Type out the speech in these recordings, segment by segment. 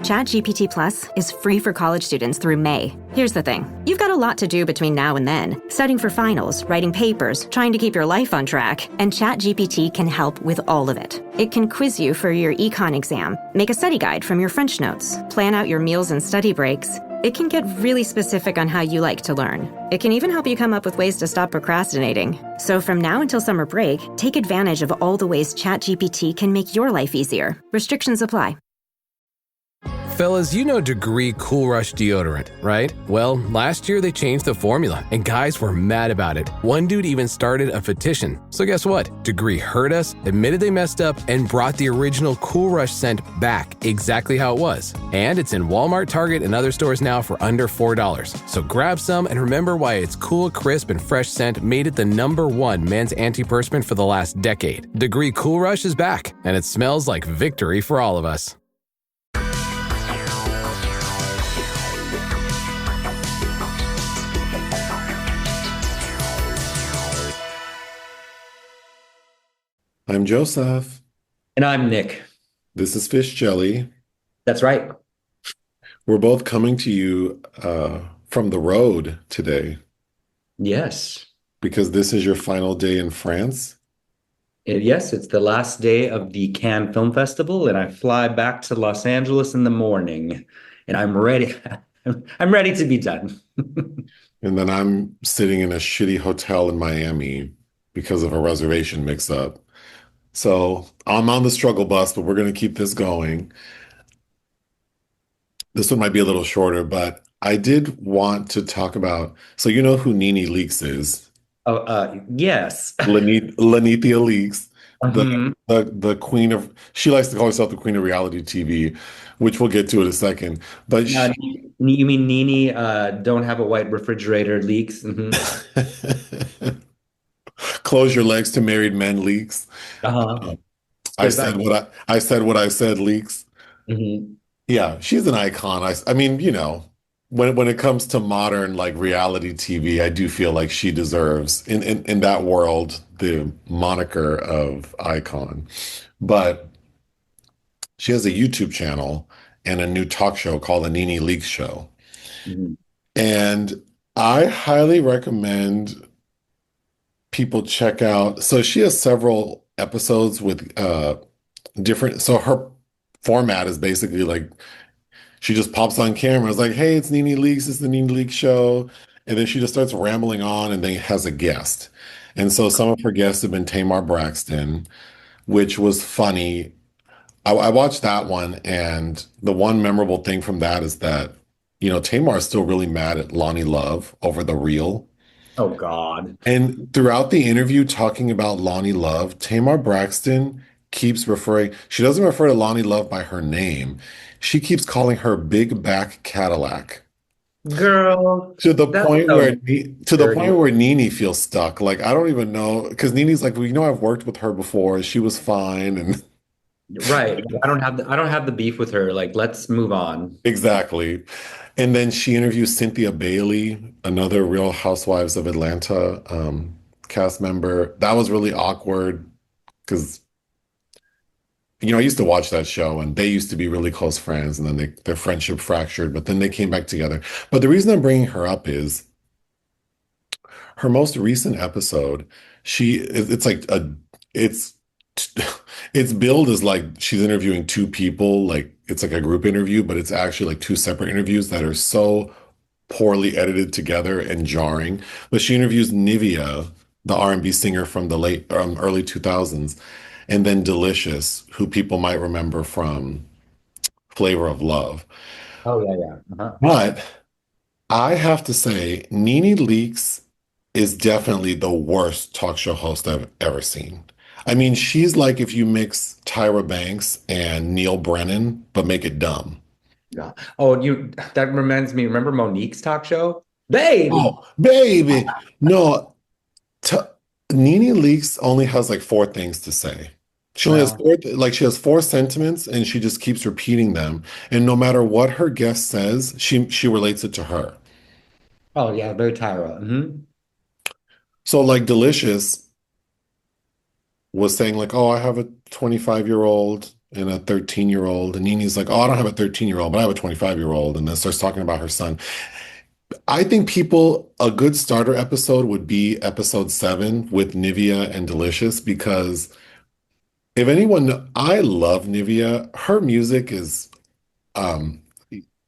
ChatGPT Plus is free for college students through May. Here's the thing. You've got a lot to do between now and then. Studying for finals, writing papers, trying to keep your life on track, and ChatGPT can help with all of it. It can quiz you for your econ exam, make a study guide from your French notes, plan out your meals and study breaks. It can get really specific on how you like to learn. It can even help you come up with ways to stop procrastinating. So from now until summer break, take advantage of all the ways ChatGPT can make your life easier. Restrictions apply. Fellas, you know Degree Cool Rush deodorant, right? Well, last year they changed the formula, and guys were mad about it. One dude even started a petition. So guess what? Degree heard us, admitted they messed up, and brought the original Cool Rush scent back exactly how it was. And it's in Walmart, Target, and other stores now for under $4. So grab some and remember why its cool, crisp, and fresh scent made it the #1 men's antiperspirant for the last decade. Degree Cool Rush is back, and it smells like victory for all of us. I'm Joseph. And I'm Nick. This is Fish Jelly. That's right. We're both coming to you from the road today. Yes. Because this is your final day in France. Yes, it's the last day of the Cannes Film Festival, and I fly back to Los Angeles in the morning. And I'm ready. I'm ready to be done. And then I'm sitting in a shitty hotel in Miami because of a reservation mix-up. So I'm on the struggle bus, but we're going to keep this going. This one might be a little shorter, but I did want to talk about, so you know who Nene Leakes is? Yes. Lanithia Leakes, Mhm. the queen of, she likes to call herself the queen of reality TV, which we'll get to in a second. But You mean Nene don't have a white refrigerator leaks? Mhm. Close your legs to married men leaks. Uh-huh. I said what I said leaks. Mhm. Yeah, she's an icon. I mean, you know, when it comes to modern like reality TV, I do feel like she deserves in that world the moniker of icon. But she has a YouTube channel and a new talk show called the Nene Leakes Show. Mhm. And I highly recommend people check out. So she has several episodes with different. So her format is basically like she just pops on camera. It's like, hey, it's Nene Leakes. It's the Nene Leakes show. And then she just starts rambling on and then has a guest. And so some of her guests have been Tamar Braxton, which was funny. I watched that one, and the one memorable thing from that is that, you know, Tamar is still really mad at Lonnie Love over the reel. Oh, God. And throughout the interview talking about Lonnie Love, Tamar Braxton keeps referring, she doesn't refer to Lonnie Love by her name. She keeps calling her Big Back Cadillac. Girl, To the that's point so where dirty. Nene feels stuck. Like I don't even know because Nene's like, well, you know, I've worked with her before. She was fine, and Right. I don't have the beef with her. Like, let's move on. exactly. And then she interviews Cynthia Bailey, another Real Housewives of Atlanta cast member. That was really awkward because you know I used to watch that show, and they used to be really close friends, and then their friendship fractured, but then they came back together. But the reason I'm bringing her up is her most recent episode, it's like it's it's billed as like she's interviewing two people, like it's like a group interview, but it's actually like two separate interviews that are so poorly edited together and jarring. But she interviews Nivea, the R&B singer from the late early 2000s, and then Delicious, who people might remember from Flavor of Love. Oh, yeah, yeah. Uh-huh. But I have to say, Nene Leakes is definitely the worst talk show host I've ever seen. I mean, she's like if you mix Tyra Banks and Neil Brennan, but make it dumb. Yeah. Oh, that reminds me, remember Monique's talk show? Baby. Oh, baby. No, t Nene Leakes only has like four things to say. She only has Well, she has four sentiments and she just keeps repeating them. And no matter what her guest says, she relates it to her. oh yeah, very Tyra. Hmm. So like Delicious was saying like, oh, I have a 25-year-old and a 13-year-old. And Nene's like, oh, I don't have a 13-year-old, but I have a 25-year-old. And then starts talking about her son. I think a good starter episode would be episode 7 with Nivea and Delicious because if anyone, I love Nivea. Her music is, um,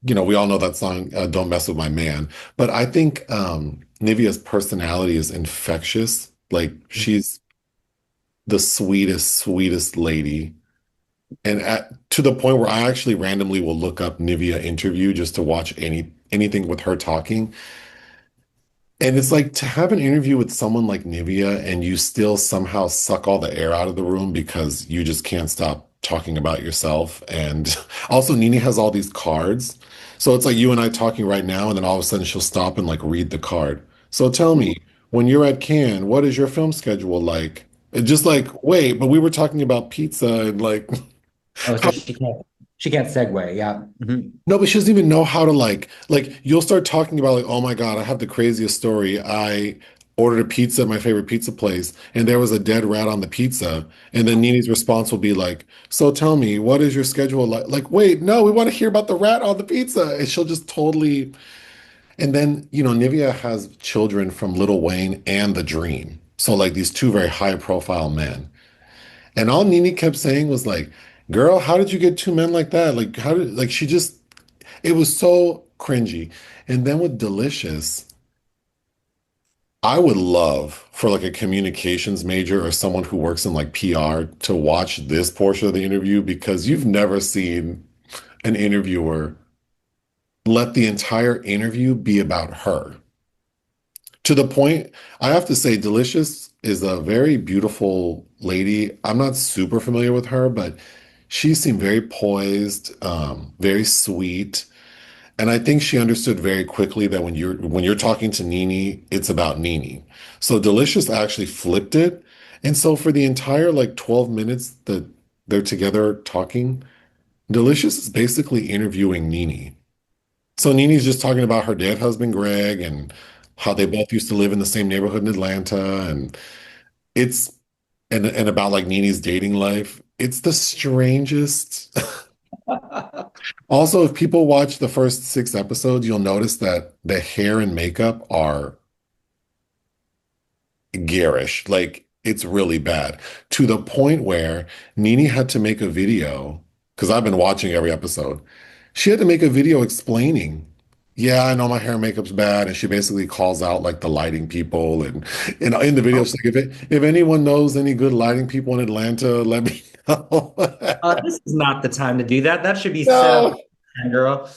we all know that song, Don't Mess with My Man. But I think Nivea's personality is infectious. Like she's the sweetest, sweetest lady. And to the point where I actually randomly will look up Nivea interview just to watch anything with her talking. And it's like to have an interview with someone like Nivea and you still somehow suck all the air out of the room because you just can't stop talking about yourself. And also, Nene has all these cards. So it's like you and I talking right now, and then all of a sudden she'll stop and like read the card. So tell me, when you're at Cannes, what is your film schedule like? And just like, wait, but we were talking about pizza and like, Oh, so she can't segue. Yeah. Mhm. no, but she doesn't even know how to like you'll start talking about like, oh my God, I have the craziest story. I ordered a pizza at my favorite pizza place, and there was a dead rat on the pizza. And then Nene's response will be like, so tell me, what is your schedule like? Like, wait, no, we want to hear about the rat on the pizza. And she'll just totally, and then, Nivea has children from Lil Wayne and The Dream. So like these two very high profile men. And all Nene kept saying was like, girl, how did you get two men like that? Like, how did, like, she just, it was so cringy. And then with Delicious, I would love for like a communications major or someone who works in like PR to watch this portion of the interview because you've never seen an interviewer let the entire interview be about her. To the point, I have to say, Delicious is a very beautiful lady. I'm not super familiar with her, but she seemed very poised, very sweet. And I think she understood very quickly that when you're talking to Nene, it's about Nene. So Delicious actually flipped it. And so for the entire like 12 minutes that they're together talking, Delicious is basically interviewing Nene. So Nene's just talking about her dead husband, Greg, and how they both used to live in the same neighborhood in Atlanta. And it's and about like Nene's dating life. It's the strangest. Also, if people watch the first 6 episodes, you'll notice that the hair and makeup are garish. Like it's really bad to the point where Nene had to make a video because I've been watching every episode. She had to make a video explaining, yeah, I know my hair and makeup's bad. And she basically calls out like the lighting people. And in the video, she's like, if anyone knows any good lighting people in Atlanta, let me know. This is not the time to do that. That should be set up, No. girl.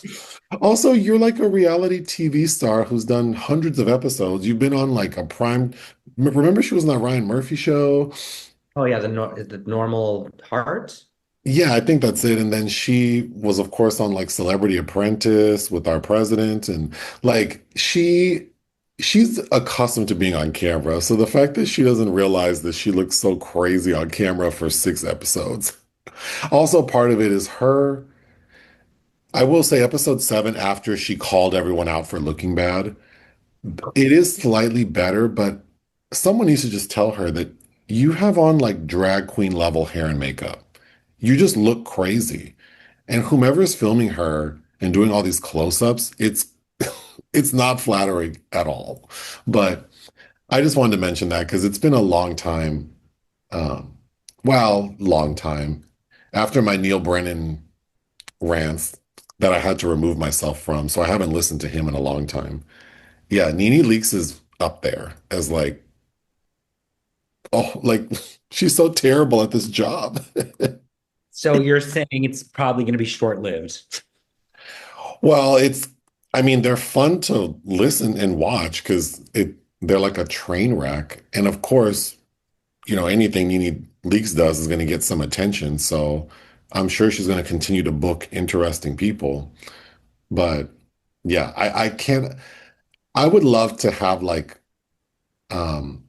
Also, you're like a reality TV star who's done hundreds of episodes. You've been on like a prime. Remember, she was on that Ryan Murphy show? Oh yeah, the normal heart. Yeah, I think that's it. And then she was, of course, on like Celebrity Apprentice with our president. And like she's accustomed to being on camera. So the fact that she doesn't realize that she looks so crazy on camera for 6 episodes. Also, part of it is her. I will say episode 7, after she called everyone out for looking bad, it is slightly better, but someone needs to just tell her that you have on like drag queen level hair and makeup. You just look crazy. And whomever is filming her and doing all these close-ups, it's not flattering at all. But I just wanted to mention that because it's been a long time. Um, well, long time. After my Neil Brennan rants that I had to remove myself from, so I haven't listened to him in a long time. Yeah, Nene Leakes is up there as like, oh, like she's so terrible at this job. So you're saying it's probably going to be short-lived. Well, I mean, they're fun to listen and watch because they're like a train wreck. And of course, anything Nene Leakes does is going to get some attention. So I'm sure she's going to continue to book interesting people. But yeah, I can't, I would love to have like um,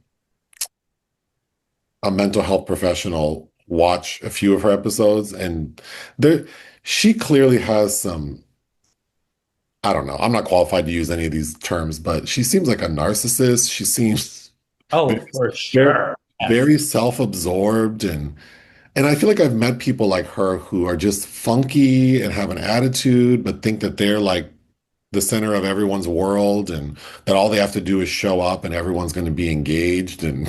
a mental health professional watch a few of her episodes. And there, she clearly has some, I don't know, I'm not qualified to use any of these terms, but she seems like a narcissist. She seems Oh, very, for very, sure. Yes. very self-absorbed and And I feel like I've met people like her who are just funky and have an attitude, but think that they're like the center of everyone's world and that all they have to do is show up and everyone's going to be engaged. And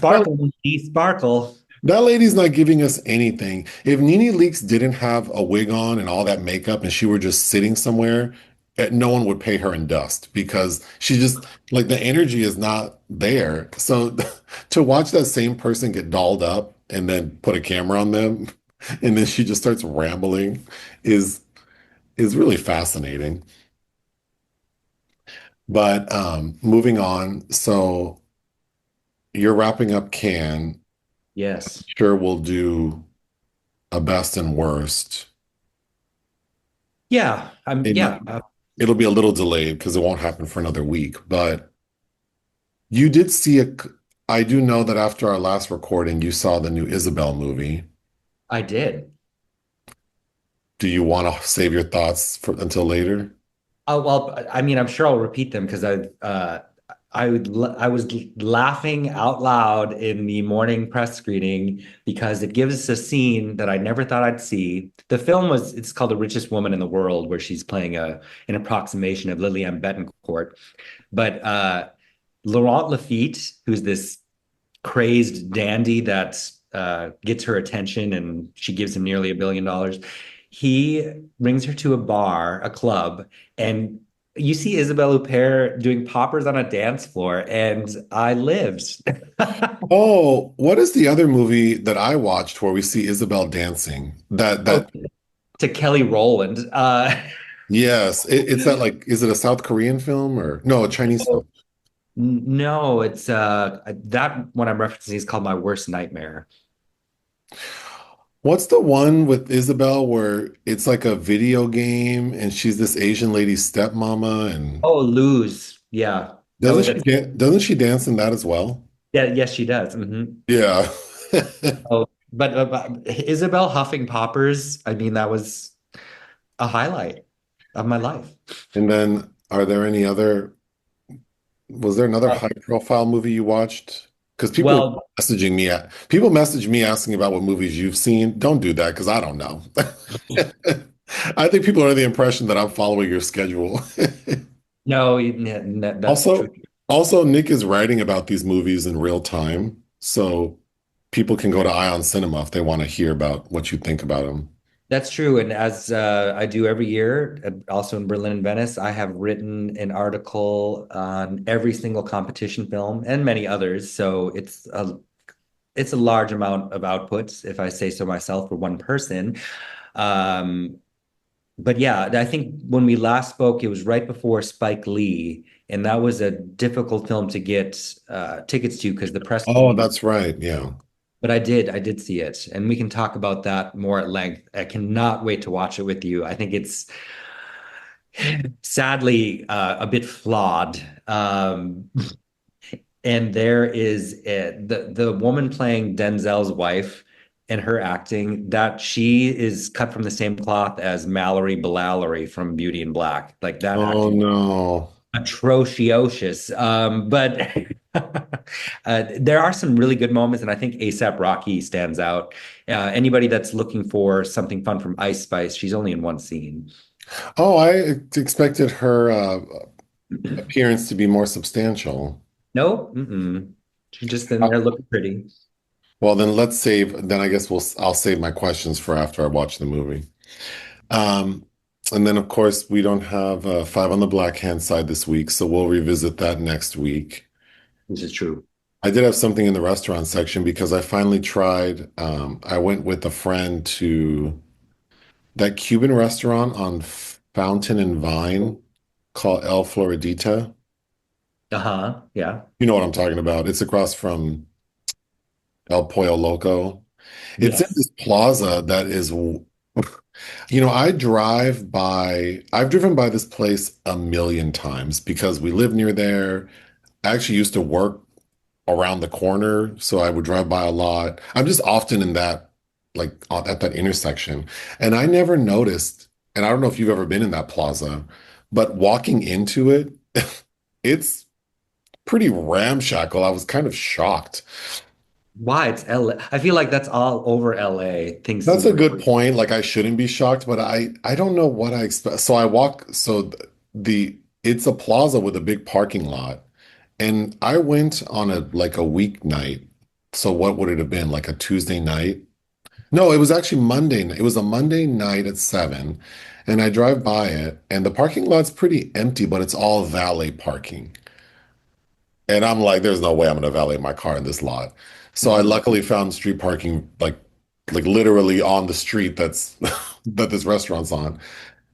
that, Sparkle, sparkle. that lady's not giving us anything. If Nene Leakes didn't have a wig on and all that makeup and she were just sitting somewhere, no one would pay her in dust because she just like the energy is not there. So to watch that same person get dolled up and then put a camera on them and then she just starts rambling is is really fascinating. But moving on, so you're wrapping up Can. Yes. Sure, we'll do a best and worst. Yeah. It might, Yeah. it'll be a little delayed because it won't happen for another week. But you did see a. I do know that after our last recording, you saw the new Isabel movie. I did. Do you want to save your thoughts for until later? Oh, well, I mean, I'm sure I'll repeat them because I was laughing out loud in the morning press screening because it gives us a scene that I never thought I'd see. The film it's called The Richest Woman in the World, where she's playing an approximation of Lillian Bettencourt. But Laurent Lafitte, who's this crazed dandy that gets her attention and she gives him nearly $1 billion. He brings her to a bar, a club, and you see Isabelle Huppert doing poppers on a dance floor, and I lived. Oh, what is the other movie that I watched where we see Isabel dancing? Oh, to Kelly Rowland. Yes, it's that like is it a South Korean film or no, a Chinese film? No, it's that one I'm referencing is called My Worst Nightmare. What's the one with Isabel where it's like a video game and she's this Asian lady's stepmama and Oh, Lose. Yeah. No, that's doesn't she dance in that as well? yeah, yes, she does. Yeah. Oh, but Isabel huffing poppers, I mean, that was a highlight of my life. And then are there any other was there another Uh, high profile movie you watched? Because well, people message me asking about what movies you've seen. Don't do that because I don't know. I think people are under the impression that I'm following your schedule. no, that's true. Also, also Nick is writing about these movies in real time, so people can go to Ion Cinema if they want to hear about what you think about them. That's true. And as I do every year, also in Berlin and Venice, I have written an article on every single competition film and many others. So it's a large amount of outputs, if I say so myself, for one person. Um, but yeah, I think when we last spoke, it was right before Spike Lee, and that was a difficult film to get tickets to because the press Oh, came. that's right. Yeah. But I did see it, and we can talk about that more at length. I cannot wait to watch it with you. I think it's sadly a bit flawed. And there is the woman playing Denzel's wife and her acting that she is cut from the same cloth as Mallory Blallery from Beauty and Black. Like that Oh acting no. atrocious. But there are some really good moments, and I think ASAP Rocky stands out. Anybody that's looking for something fun from Ice Spice, she's only in one scene. Oh, I expected her appearance to be more substantial. No, she's just in there looking pretty. Well, then let's save. Then I guess I'll save my questions for after I watch the movie. Um, and then of course we don't have Five on the Black Hand Side this week, so we'll revisit that next week. This is true. I did have something in the restaurant section because I finally tried. I went with a friend to that Cuban restaurant on Fountain and Vine called El Floridita. Uh-huh. Yeah. You know what I'm talking about. It's across from El Pollo Loco. It's in Yes. this plaza that is, I've driven by this place a million times because we live near there. I actually used to work around the corner, so I would drive by a lot. I'm just often in that, like at that intersection. And I never noticed, and I don't know if you've ever been in that plaza, but walking into it, it's pretty ramshackle. I was kind of shocked. Why? It's LA. I feel like that's all over LA. Things That's seem a to good go. point. Like I shouldn't be shocked, but I don't know what I expect. So I walk, so the it's a plaza with a big parking lot. And I went on a like a weeknight. So what would it have been? Like a Tuesday night? No, it was actually Monday. It was a Monday night at 7. And I drive by it, and the parking lot's pretty empty, but it's all valet parking. And I'm like, there's no way I'm gonna valet my car in this lot. So I Mhm. luckily found street parking like literally on the street that's that this restaurant's on.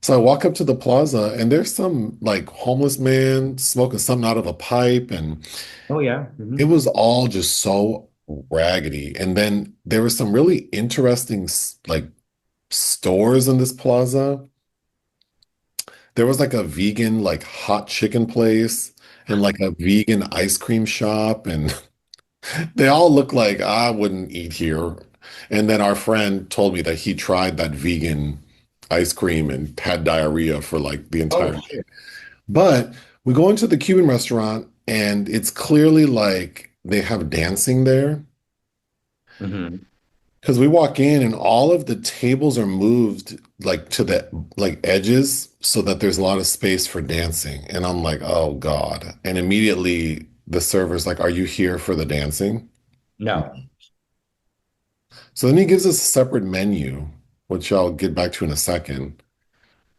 So I walk up to the plaza and there's some like homeless man smoking something out of a pipe, and Oh yeah. it Mhm. was all just so raggedy. And then there was some really interesting like stores in this plaza. There was like a vegan like hot chicken place and like a vegan ice cream shop, and they all look like I wouldn't eat here. And then our friend told me that he tried that vegan ice cream and had diarrhea for like the Oh entire day. shit. But we go into the Cuban restaurant and it's clearly like they have dancing there. Hmm. Because we walk in and all of the tables are moved like to the like edges so that there's a lot of space for dancing. And I'm like, oh God. And immediately the server's like, are you here for the dancing? No. So then he gives us a separate menu, which I'll get back to in a second.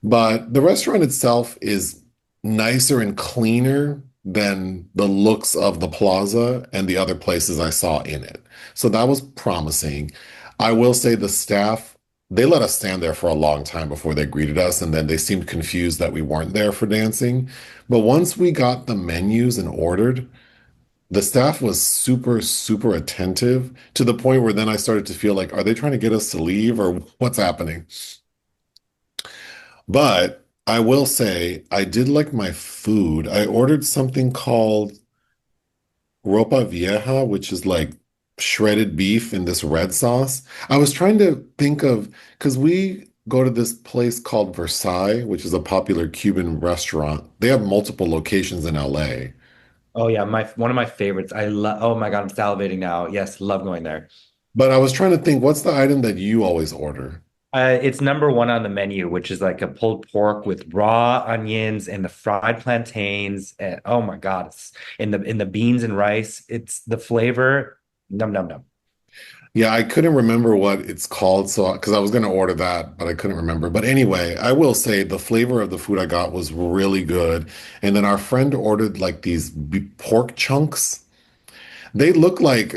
But the restaurant itself is nicer and cleaner than the looks of the plaza and the other places I saw in it. So that was promising. I will say the staff, they let us stand there for a long time before they greeted us, and then they seemed confused that we weren't there for dancing. But once we got the menus and ordered, the staff was super, super attentive to the point where then I started to feel like, are they trying to get us to leave or what's happening? But I will say, I did like my food. I ordered something called ropa vieja, which is like shredded beef in this red sauce. I was trying to think of, because we go to this place called Versailles, which is a popular Cuban restaurant. They have multiple locations in LA. Oh yeah, my one of my favorites. I love. Oh my God, I'm salivating now. Yes, love going there. But I was trying to think, what's the item that you always order? It's number one on the menu, which is like a pulled pork with raw onions and the fried plantains. And oh my God, it's in the beans and rice. It's the flavor. Num num num. Yeah, I couldn't remember what it's called, so because I was going to order that, but I couldn't remember. But anyway, I will say the flavor of the food I got was really good. And then our friend ordered like these pork chunks. They look like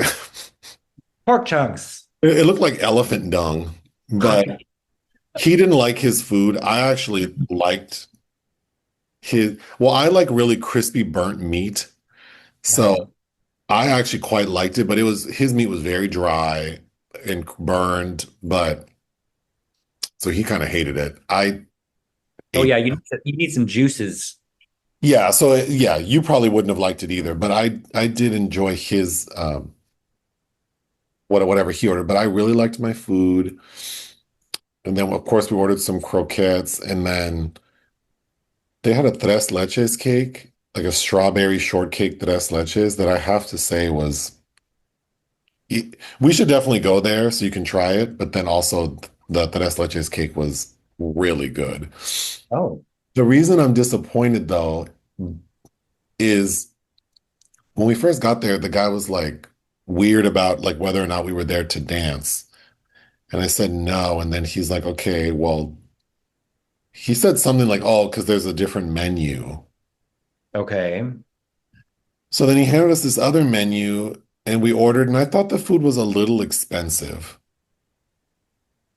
Pork chunks. it looked like elephant dung, but he didn't like his food. I actually liked his, well, I like really crispy burnt meat. So Uh-huh. I actually quite liked it, but it was his meat was very dry and burned, but so he kind of hated it. I Oh ate. yeah, you need some juices. Yeah, so yeah, you probably wouldn't have liked it either, but I did enjoy his whatever he ordered, but I really liked my food. And then of course we ordered some croquettes, and then they had a tres leches cake, like a strawberry shortcake tres leches that I have to say was we should definitely go there so you can try it, but then also the tres leches cake was really good. Oh, The reason I'm disappointed though is when we first got there, the guy was like weird about like whether or not we were there to dance. And I said no. And then he's like, okay, well, he said something like, oh, because there's a different menu. okay. So then he handed us this other menu and we ordered, and I thought the food was a little expensive,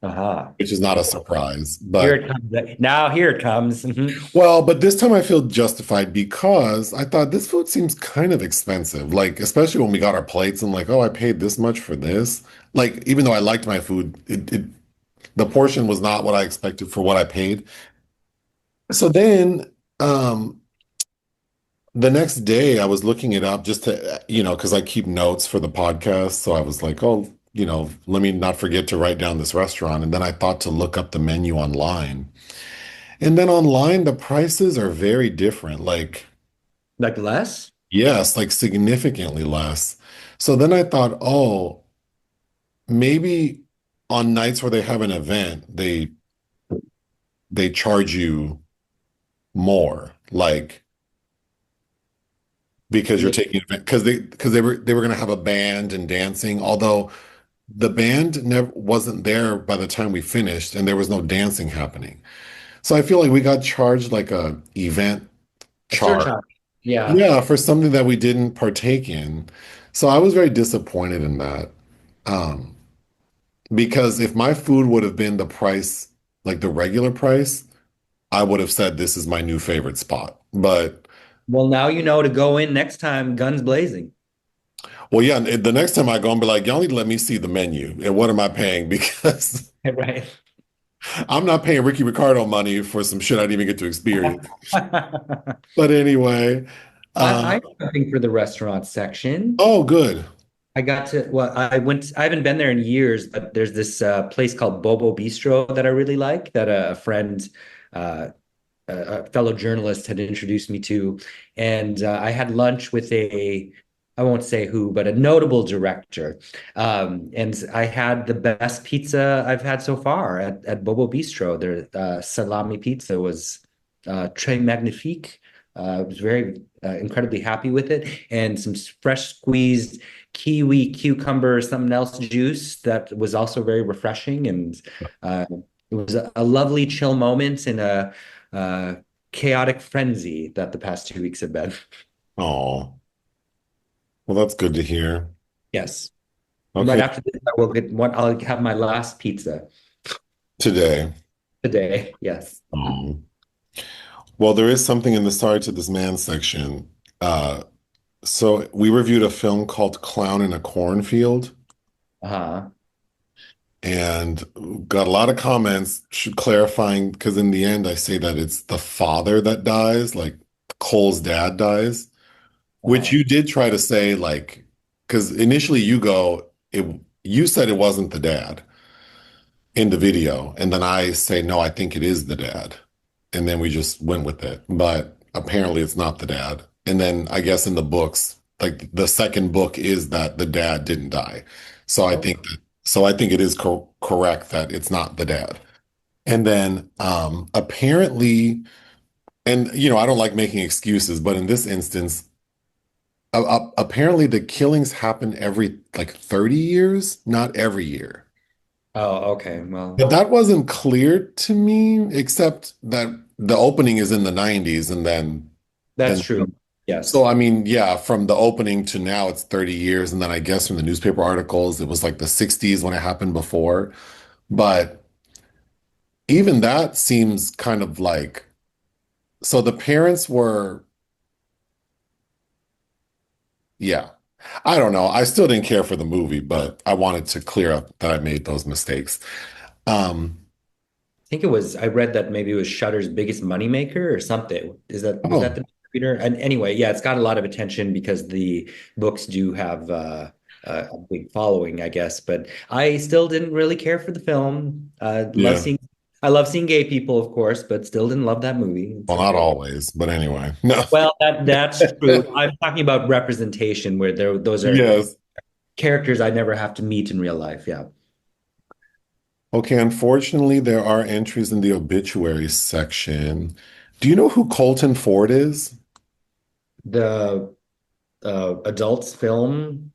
Uh-huh. which is not a surprise. Here But it comes. Now here it comes. Mhm. well, but this time I feel justified because I thought this food seems kind of expensive. Like, especially when we got our plates and like, oh, I paid this much for this. Like, even though I liked my food, the portion was not what I expected for what I paid. So then, the next day I was looking it up just to, because I keep notes for the podcast. So I was like, oh, let me not forget to write down this restaurant. And then I thought to look up the menu online. And then online, the prices are very different. Like, Like less? yes, like significantly less. So then I thought, oh, maybe on nights where they have an event, they charge you more, like because you're Yeah. taking because they were going to have a band and dancing, although the band never wasn't there by the time we finished and there was no dancing happening. So I feel like we got charged like a event A charge. surcharge. Yeah. Yeah, for something that we didn't partake in. So I was very disappointed in that. Um, because if my food would have been the price, like the regular price, I would have said this is my new favorite spot. But Well, now you know to go in next time, guns blazing. well, yeah, the next time I go and be like, y'all need to let me see the menu and what am I paying? Because Right. I'm not paying Ricky Ricardo money for some shit I didn't even get to experience. I, But anyway, uh, I think for the restaurant section. oh, good. I got to, well, I haven't been there in years, but there's this place called Bobo Bistro that I really like that a friend, uh, a fellow journalist had introduced me to. And I had lunch with I won't say who, but a notable director. And I had the best pizza I've had so far at Bobo Bistro. Their salami pizza was très magnifique. I was very incredibly happy with it, and some fresh squeezed kiwi, cucumber, something else juice that was also very refreshing. And uh, it was a lovely chill moment in a uh, chaotic frenzy that the past 2 weeks have been. Oh, well, that's good to hear. Yes. And right Okay, after this, I will get one. I'll have my last pizza today. today. Yes. Oh. Well, there is something in the Sorry to This Man section. Uh, so we reviewed a film called Clown in a Cornfield Uh-huh. and got a lot of comments clarifying because in the end I say that it's the father that dies, like Cole's dad dies, which Uh-huh. you did try to say like because initially you said it wasn't the dad in the video, and then I say no, I think it is the dad. And then we just went with it. But apparently it's not the dad. And then I guess in the books, like the second book is that the dad didn't die. So I think Okay. that, so I think it is correct that it's not the dad. And then apparently, and I don't like making excuses, but in this instance, apparently the killings happen every like 30 years, not every year. Oh, okay. But Well, that wasn't clear to me, except that the opening is in the 90s and then that's and true. so Yes. I mean, yeah, from the opening to now it's 30 years and then I guess from the newspaper articles it was like the 60s when it happened before. But even that seems kind of like so the parents were yeah. I don't know. I still didn't care for the movie, but I wanted to clear up that I made those mistakes. Um, I think it was, I read that maybe it was Shutter's biggest moneymaker or something. Was that oh, the distributor? And anyway, yeah, it's got a lot of attention because the books do have a big following, I guess. But I still didn't really care for the film. yeah. I love seeing gay people, of course, but still didn't love that movie. It's Well, not okay. always, but anyway. No. Well, that's true. I'm talking about representation where those are Yes. characters I never have to meet in real life. Yeah. Okay, unfortunately, there are entries in the obituary section. Do you know who Colton Ford is? The adults film.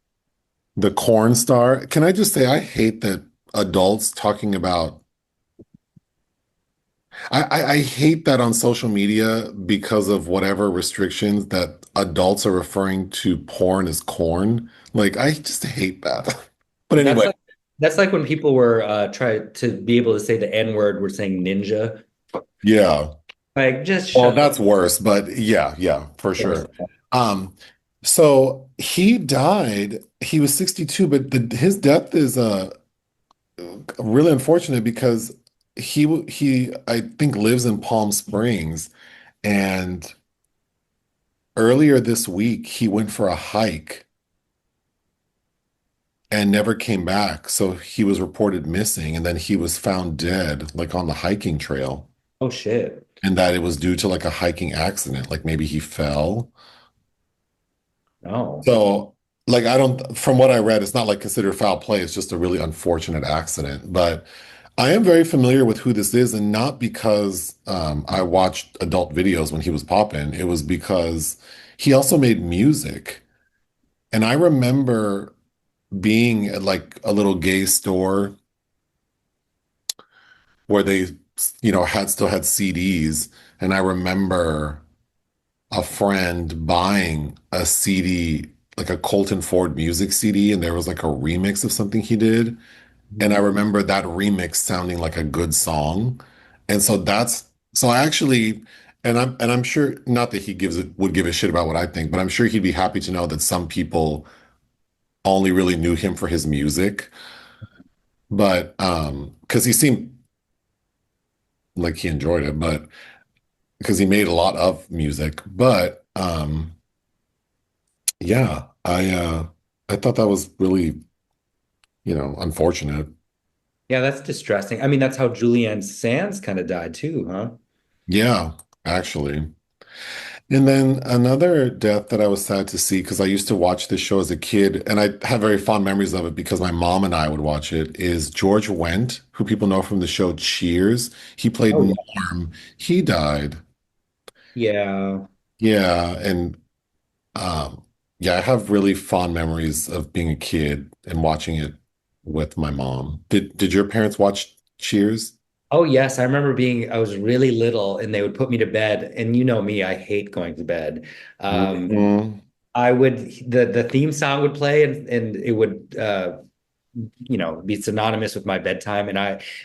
The corn star. Can I just say, I hate that adults talking about, I hate that on social media because of whatever restrictions that adults are referring to porn as corn. Like, I just hate that. But That's anyway, like that's like when people were try to be able to say the N word, were saying ninja. yeah. Like, just Well, shut the that's worse, but yeah, for doors. sure. Um, so he died, he was 62, but his death is really unfortunate because he I think lives in Palm Springs and earlier this week he went for a hike and never came back. So he was reported missing and then he was found dead like on the hiking trail Oh shit. and that it was due to like a hiking accident, like maybe he fell. No. So like I don't, from what I read, it's not like considered foul play. It's just a really unfortunate accident. But I am very familiar with who this is, and not because I watched adult videos when he was popping. It was because he also made music. And I remember being at like a little gay store where they, had still had CDs. And I remember a friend buying a CD, like a Colton Ford music CD, and there was like a remix of something he did. And I remember that remix sounding like a good song. And so I actually, and I'm sure not that he would give a shit about what I think, but I'm sure he'd be happy to know that some people only really knew him for his music. But because he seemed like he enjoyed it, but because he made a lot of music. But yeah, I thought that was really, unfortunate. Yeah, that's distressing. I mean, that's how Julianne Sands kind of died too, huh? Yeah, actually. And then another death that I was sad to see because I used to watch this show as a kid, and I have very fond memories of it because my mom and I would watch it, is George Wendt, who people know from the show Cheers. He played Oh, Norm. He died. yeah. Yeah, and um, yeah, I have really fond memories of being a kid and watching it with my mom. Did your parents watch Cheers? Oh, yes. I was really little and they would put me to bed. And you know me, I hate going to bed. Um, Mhm. I would, the theme song would play and it would, be synonymous with my bedtime.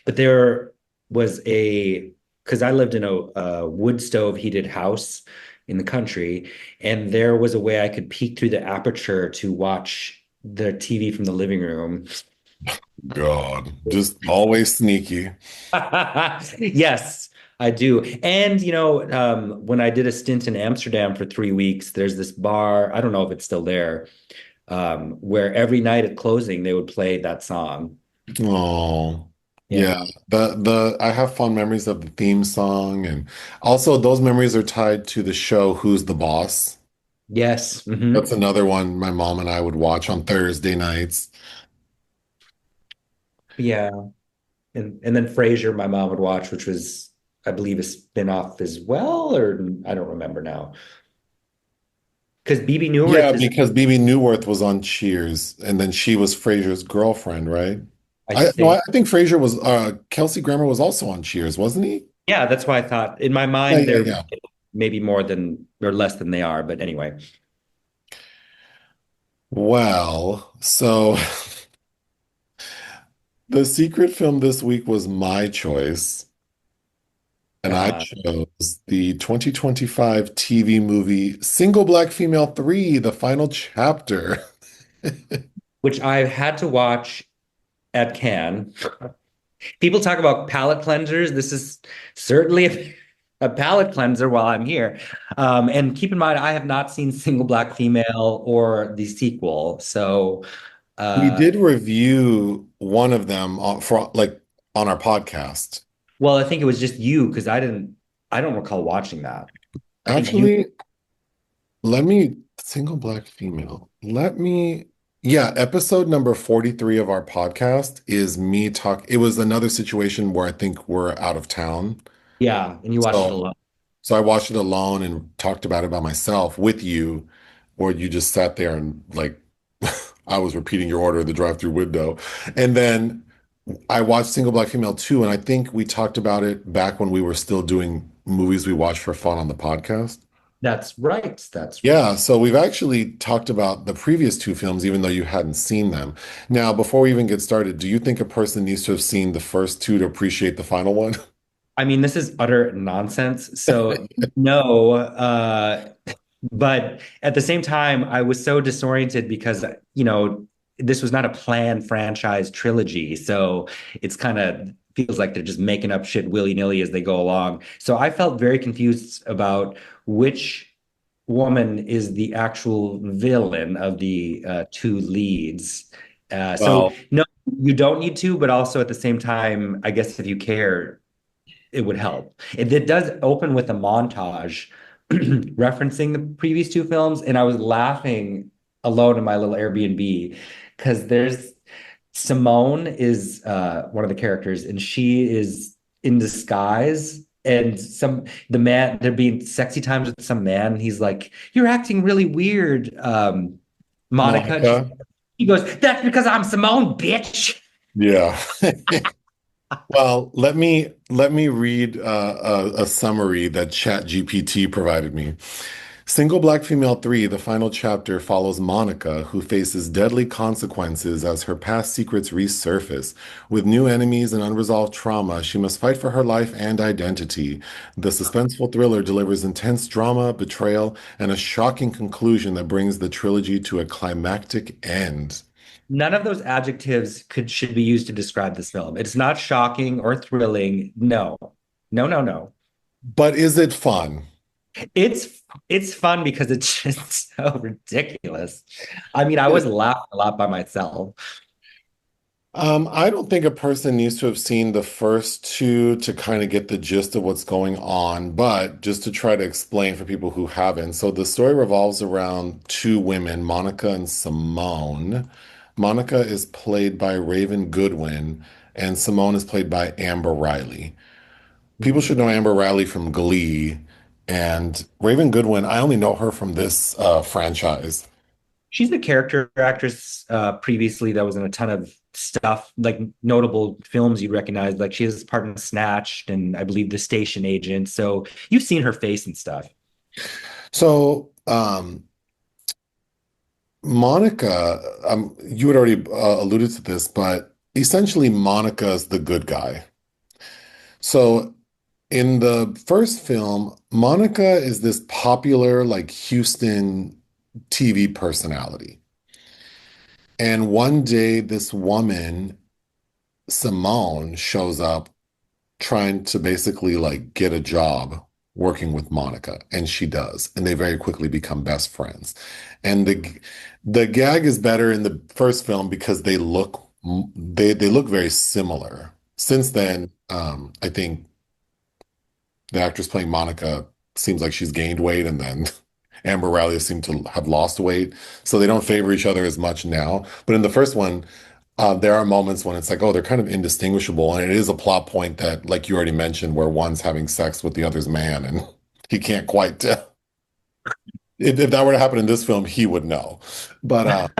But there was because I lived in a wood stove heated house in the country, and there was a way I could peek through the aperture to watch the TV from the living room. God, just always sneaky. Yes, I do. And when I did a stint in Amsterdam for 3 weeks, there's this bar, I don't know if it's still there, where every night at closing they would play that song. Oh, Yeah. yeah. The I have fond memories of the theme song, and also those memories are tied to the show Who's the Boss? Yes. That's another one my mom and I would watch on Thursday nights. Yeah. And then Frasier, my mom would watch, which was, I believe, a spin-off as well, or I don't remember now. Because BB Yeah, Newirth is, because BB Newirth was on Cheers, and then she was Frasier's girlfriend, right? I I no, I think, think Frasier was Kelsey Grammer was also on Cheers, wasn't he? yeah, that's why I thought in my Yeah, mind yeah, they're yeah. maybe more than or less than they are. But anyway, Well, so the secret film this week was my choice. And I uh, chose the 2025 TV movie Single Black Female 3, the final chapter. which I had to watch at Cannes. People talk about palate cleansers. This is certainly a palate cleanser while I'm here. And keep in mind, I have not seen Single Black Female or the sequel. So, We uh, did review one of them on our podcast. well, I think it was just you because I don't recall watching that. I think you, Actually, let me Single Black Female. Yeah, episode number 43 of our podcast is me talk. It was another situation where I think we're out of town. yeah, and you watched it So alone. So I watched it alone and talked about it by myself with you, or you just sat there and like I was repeating your order at the drive-through window. And then I watched Single Black Female 2, and I think we talked about it back when we were still doing movies we watched for fun on the podcast. That's right. That's right. Yeah, so we've actually talked about the previous two films, even though you hadn't seen them. Now, before we even get started, do you think a person needs to have seen the first two to appreciate the final one? I mean, this is utter nonsense. So no, but at the same time, I was so disoriented because, this was not a planned franchise trilogy. So it's kind of feels like they're just making up shit willy-nilly as they go along. So I felt very confused about which woman is the actual villain of the two leads. So Well, no, you don't need to, but also at the same time, I guess if you care, it would help. It does open with a montage referencing the previous two films, and I was laughing alone in my little Airbnb because there's Simone is one of the characters, and she is in disguise. And the man, they're being sexy times with some man. And he's like, "You're acting really weird, Monica." And Monica. he goes, "That's because I'm Simone, bitch." Yeah. Well, let me read a summary that ChatGPT provided me. Single Black Female 3, the final chapter, follows Monica, who faces deadly consequences as her past secrets resurface. With new enemies and unresolved trauma, she must fight for her life and identity. The suspenseful thriller delivers intense drama, betrayal, and a shocking conclusion that brings the trilogy to a climactic end. None of those adjectives should be used to describe this film. It's not shocking or thrilling. No, no, no, no. But is it fun? It's fun because it's just so ridiculous. I mean, I was laughing a lot by myself. I don't think a person needs to have seen the first two to kind of get the gist of what's going on, but just to try to explain for people who haven't. So the story revolves around two women, Monica and Simone. Monica is played by Raven Goodwin, and Simone is played by Amber Riley. People should know Amber Riley from Glee, and Raven Goodwin, I only know her from this franchise. She's a character actress previously that was in a ton of stuff, like notable films you recognize. Like she has part in Snatched and I believe The Station Agent. So you've seen her face and stuff. So, Monica, you had already alluded to this, but essentially Monica is the good guy. So in the first film, Monica is this popular, like Houston TV personality. And one day, this woman, Simone, shows up trying to basically like get a job working with Monica, and she does, and they very quickly become best friends. And the gag is better in the first film because they look very similar. Since then, I think the actress playing Monica seems like she's gained weight, and then Amber Riley seemed to have lost weight, so they don't favor each other as much now. But in the first one, there are moments when it's like, oh, they're kind of indistinguishable, and it is a plot point that, like you already mentioned, where one's having sex with the other's man, and he can't quite tell. If that were to happen in this film, he would know. But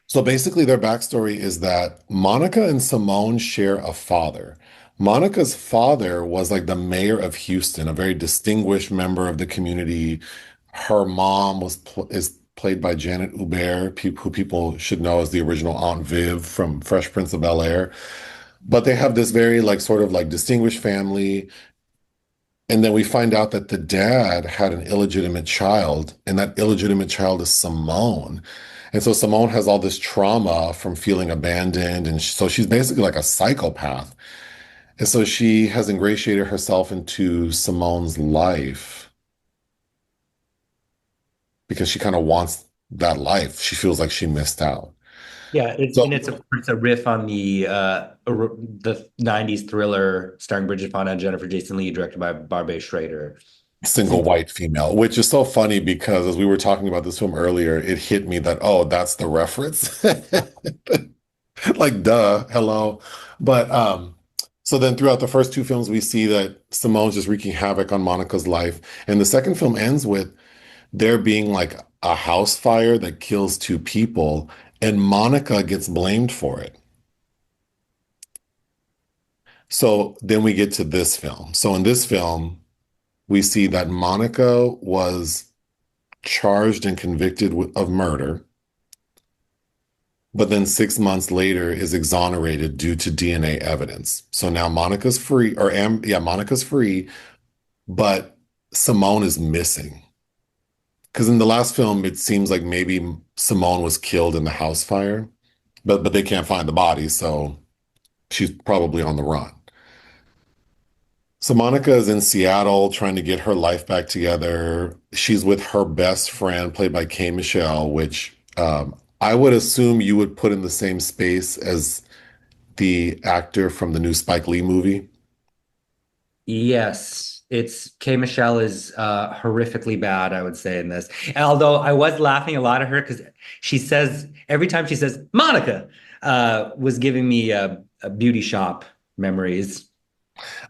so basically, their backstory is that Monica and Simone share a father. Monica's father was like the mayor of Houston, a very distinguished member of the community. Her mom is played by Janet Hubert, who people should know as the original Aunt Viv from Fresh Prince of Bel-Air. But they have this very like sort of like distinguished family. And then we find out that the dad had an illegitimate child, and that illegitimate child is Simone. And so Simone has all this trauma from feeling abandoned. And so she's basically like a psychopath. And so she has ingratiated herself into Simone's life because she kind of wants that life. She feels like she missed out. Yeah, So it's a riff on the '90s thriller starring Bridget Fonda and Jennifer Jason Leigh, directed by Barbara Schrader. single white female, which is so funny because as we were talking about this film earlier, it hit me that, oh, that's the reference. Like, duh, hello. But so then throughout the first two films, we see that Simone's just wreaking havoc on Monica's life. And the second film ends with there being like a house fire that kills two people, and Monica gets blamed for it. So then we get to this film. So in this film, we see that Monica was charged and convicted of murder, but then 6 months later is exonerated due to DNA evidence. So now Monica's free, yeah, Monica's free, but Simone is missing. Because in the last film, it seems like maybe Simone was killed in the house fire, but they can't find the body, so she's probably on the run. So Monica is in Seattle trying to get her life back together. She's with her best friend, played by K. Michelle, which I would assume you would put in the same space as the actor from the new Spike Lee movie. Yes, it's K Michelle is horrifically bad, I would say, in this. And although I was laughing a lot at her because she says every time she says Monica, was giving me a beauty shop memories.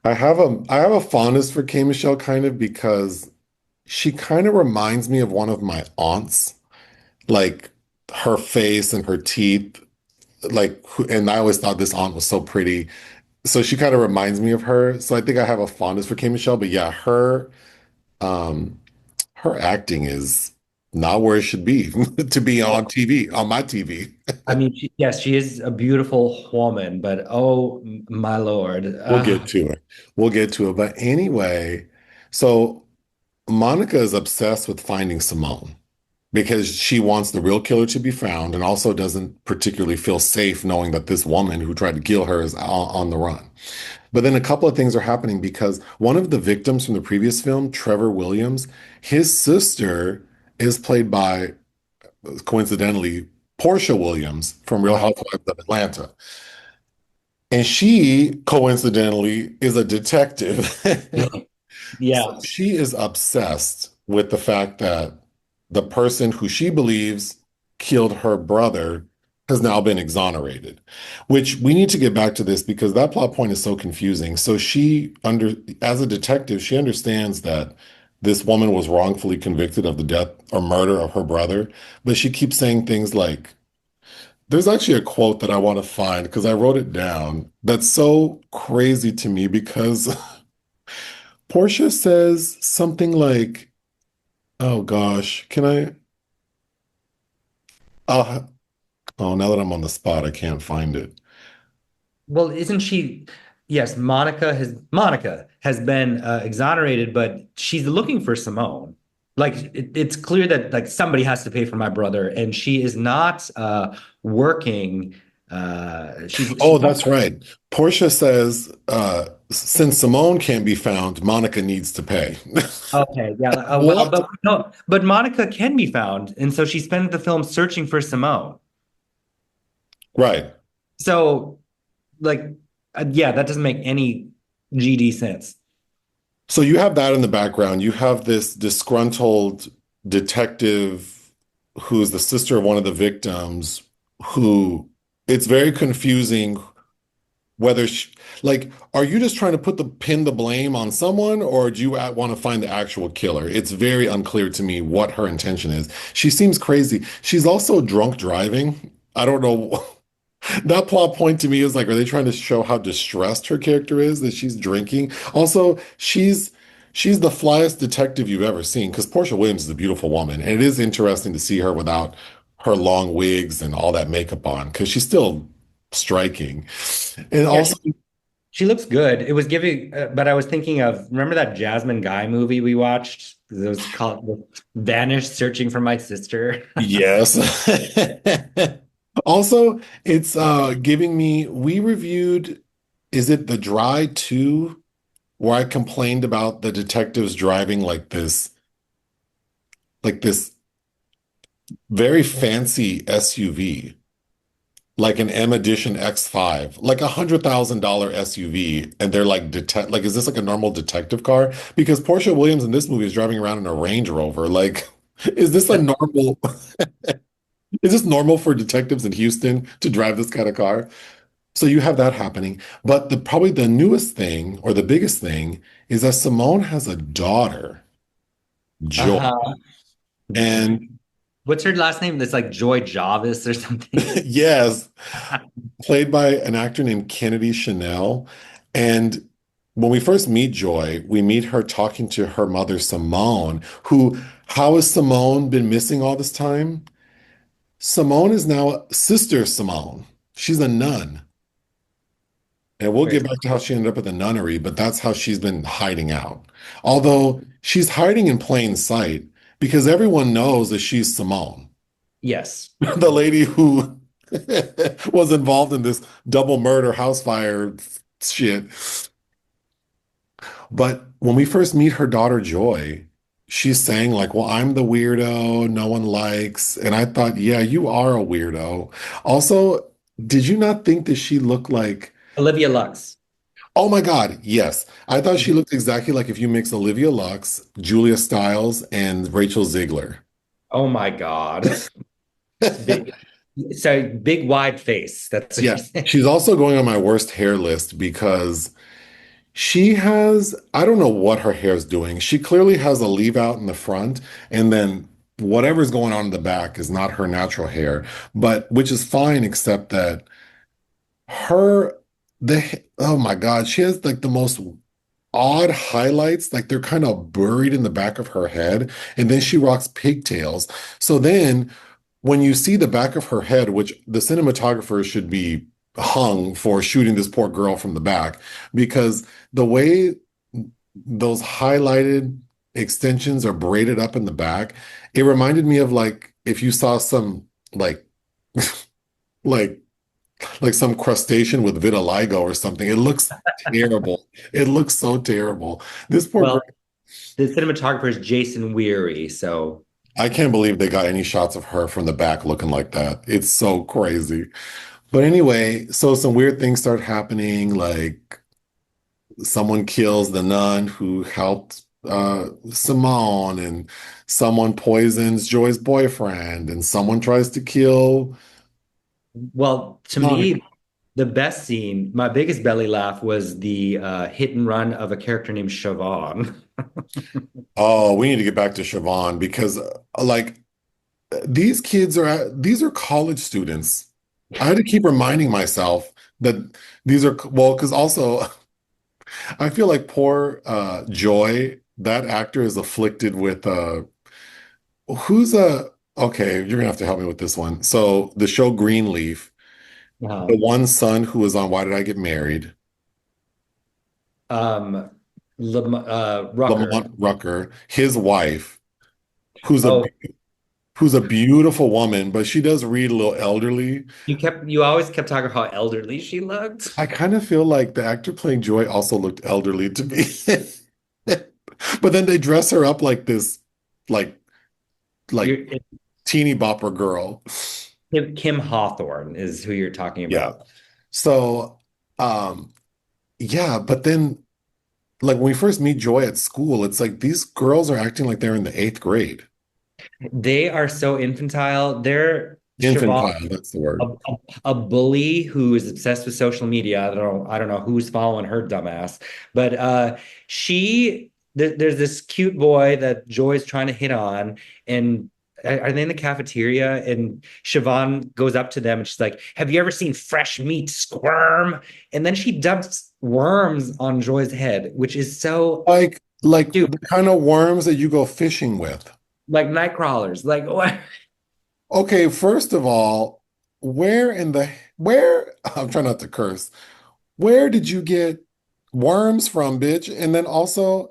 I have a fondness for K Michelle kind of because she kind of reminds me of one of my aunts, like her face and her teeth, and I always thought this aunt was so pretty. So she kind of reminds me of her. So I think I have a fondness for K Michelle, but yeah, um her acting is not where it should be to be on TV, on my TV. I mean, yes, she is a beautiful woman, but oh my Lord. We'll get to it. We'll get to it. But anyway, so Monica is obsessed with finding Simone because she wants the real killer to be found and also doesn't particularly feel safe knowing that this woman who tried to kill her is on the run. But then a couple of things are happening because one of the victims from the previous film, Trevor Williams, his sister is played by, coincidentally, Portia Williams from Real Housewives of Atlanta. And she, coincidentally, is a detective. Yeah. So she is obsessed with the fact that the person who she believes killed her brother has now been exonerated, which we need to get back to this because that plot point is so confusing. So as a detective, she understands that this woman was wrongfully convicted of the death or murder of her brother, but she keeps saying things like, there's actually a quote that I want to find because I wrote it down that's so crazy to me because Portia says something like, oh gosh, uh, oh, now that I'm on the spot, I can't find it. Well, isn't she? Yes, Monica has been exonerated, but she's looking for Simone. Like it's clear that like somebody has to pay for my brother, and she is not working. She's Oh, not that's right. Portia says, since Simone can't be found, Monica needs to pay. okay. Yeah. Well, What? but no, but Monica can be found, and so she spends the film searching for Simone. Right. So, like, yeah, that doesn't make any GD sense. So you have that in the background. You have this disgruntled detective who's the sister of one of the victims who it's very confusing whether she, like, are you just trying to pin the blame on someone or do you want to find the actual killer? It's very unclear to me what her intention is. She seems crazy. She's also drunk driving. I don't know. That plot point to me is like, are they trying to show how distressed her character is that she's drinking? Also, she's the flyest detective you've ever seen because Portia Williams is a beautiful woman, and it is interesting to see her without her long wigs and all that makeup on because she's still striking. And Yeah, also, she looks good. It was giving, but I was thinking of, remember that Jasmine Guy movie we watched? It was called Vanished Searching for My Sister. yes. Also, it's giving me, we reviewed, is it The Dry 2, where I complained about the detectives driving like this very fancy SUV, like an M Edition X5, like $100,000 SUV, and they're like, is this like a normal detective car? Because Portia Williams in this movie is driving around in a Range Rover. Like, is this a normal? Is this normal for detectives in Houston to drive this kind of car? So you have that happening. But probably the newest thing or the biggest thing is that Simone has a daughter, Joy. Uh-huh. And What's her last name? That's like Joy Jarvis or something. yes, played by an actor named Kennedy Chanel. And when we first meet Joy, we meet her talking to her mother, Simone, who, how has Simone been missing all this time? Simone is now Sister Simone. She's a nun. And we'll get Wait, back to how she ended up at the nunnery, but that's how she's been hiding out. Although she's hiding in plain sight because everyone knows that she's Simone, yes. the lady who was involved in this double murder house fire shit. But when we first meet her daughter, Joy, she's saying, like, well, I'm the weirdo no one likes. And I thought, yeah, you are a weirdo. Also, did you not think that she looked like, Olivia Lux. Oh my God, yes. I thought she looked exactly like if you mix Olivia Lux, Julia Stiles, and Rachel Ziegler. Oh my God. Big, so big wide face. That's what Yeah. you're saying. She's also going on my worst hair list because she has, I don't know what her hair's doing. She clearly has a leave out in the front, and then whatever's going on in the back is not her natural hair, but which is fine, except that her, oh my God, she has like the most odd highlights, like they're kind of buried in the back of her head, and then she rocks pigtails. So then when you see the back of her head, which the cinematographer should be hung for shooting this poor girl from the back, because the way those highlighted extensions are braided up in the back, it reminded me of like if you saw some like like some crustacean with vitiligo or something. It looks terrible. It looks so terrible. This poor girl, Well, the cinematographer is Jason Weary, so I can't believe they got any shots of her from the back looking like that. It's so crazy. But anyway, so some weird things start happening, like someone kills the nun who helped Simone, and someone poisons Joy's boyfriend, and someone tries to kill well, to Monica. me, the best scene, my biggest belly laugh was the hit and run of a character named Siobhan. Oh, we need to get back to Siobhan because like these are college students. I had to keep reminding myself that these are well, because also I feel like poor Joy, that actor is afflicted with who's a okay, you're gonna have to help me with this one. So the show Greenleaf, the Um, one son who was on Why Did I Get Married? um, Rucker. Lamont Rucker, his wife, who's a Oh, who's a beautiful woman, but she does read a little elderly. you always kept talking about how elderly she looked. I kind of feel like the actor playing Joy also looked elderly to me. But then they dress her up like this, like like You're, teeny bopper girl. Kim Hawthorne is who you're talking Yeah. about. So, um, yeah, but then like when we first meet Joy at school, it's like these girls are acting like they're in the eighth grade. They are so infantile. They're Siobhan, Infantile, that's the a, word. a bully who is obsessed with social media. I don't know who's following her dumbass, but there's this cute boy that Joy's trying to hit on, and are they in the cafeteria? And Siobhan goes up to them and she's like, "Have you ever seen fresh meat squirm?" And then she dumps worms on Joy's head, which is so Like stupid, the kind of worms that you go fishing with. like night crawlers. Like what? Okay, first of all, where in the where I'm trying not to curse. Where did you get worms from, bitch? And then also,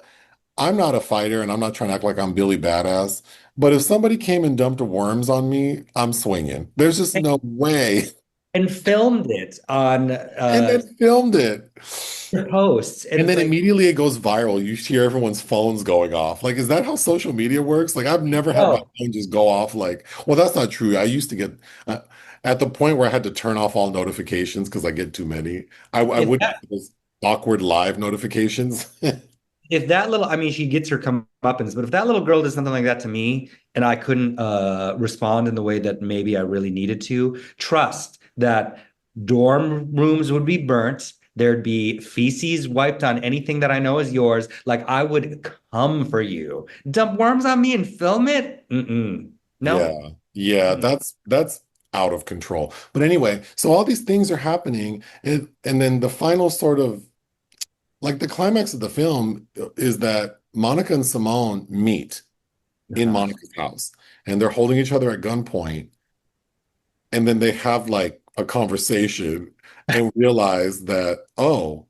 I'm not a fighter and I'm not trying to act like I'm Billy Badass, but if somebody came and dumped worms on me, I'm swinging. There's just no way. And filmed it on And then filmed it. their posts. And And it's then like, immediately it goes viral. You hear everyone's phones going off. Like, is that how social media works? Like, I've never had my oh, phone just go off. Like, well, that's not true. I used to get uh, at the point where I had to turn off all notifications because I get too many. I if wouldn't that get those awkward live notifications. if that little, I mean, she gets her comeuppance, but if that little girl did something like that to me and I couldn't respond in the way that maybe I really needed to, trust that dorm rooms would be burnt. There'd be feces wiped on anything that I know is yours. Like I would come for you. Dump worms on me and film it? Mm-mm. Nope. Yeah. Yeah, Mm-mm. that's out of control. But anyway, so all these things are happening, and then the final sort of like the climax of the film is that Monica and Simone meet in Uh-huh. Monica's house, and they're holding each other at gunpoint, and then they have like a conversation and realize that, oh,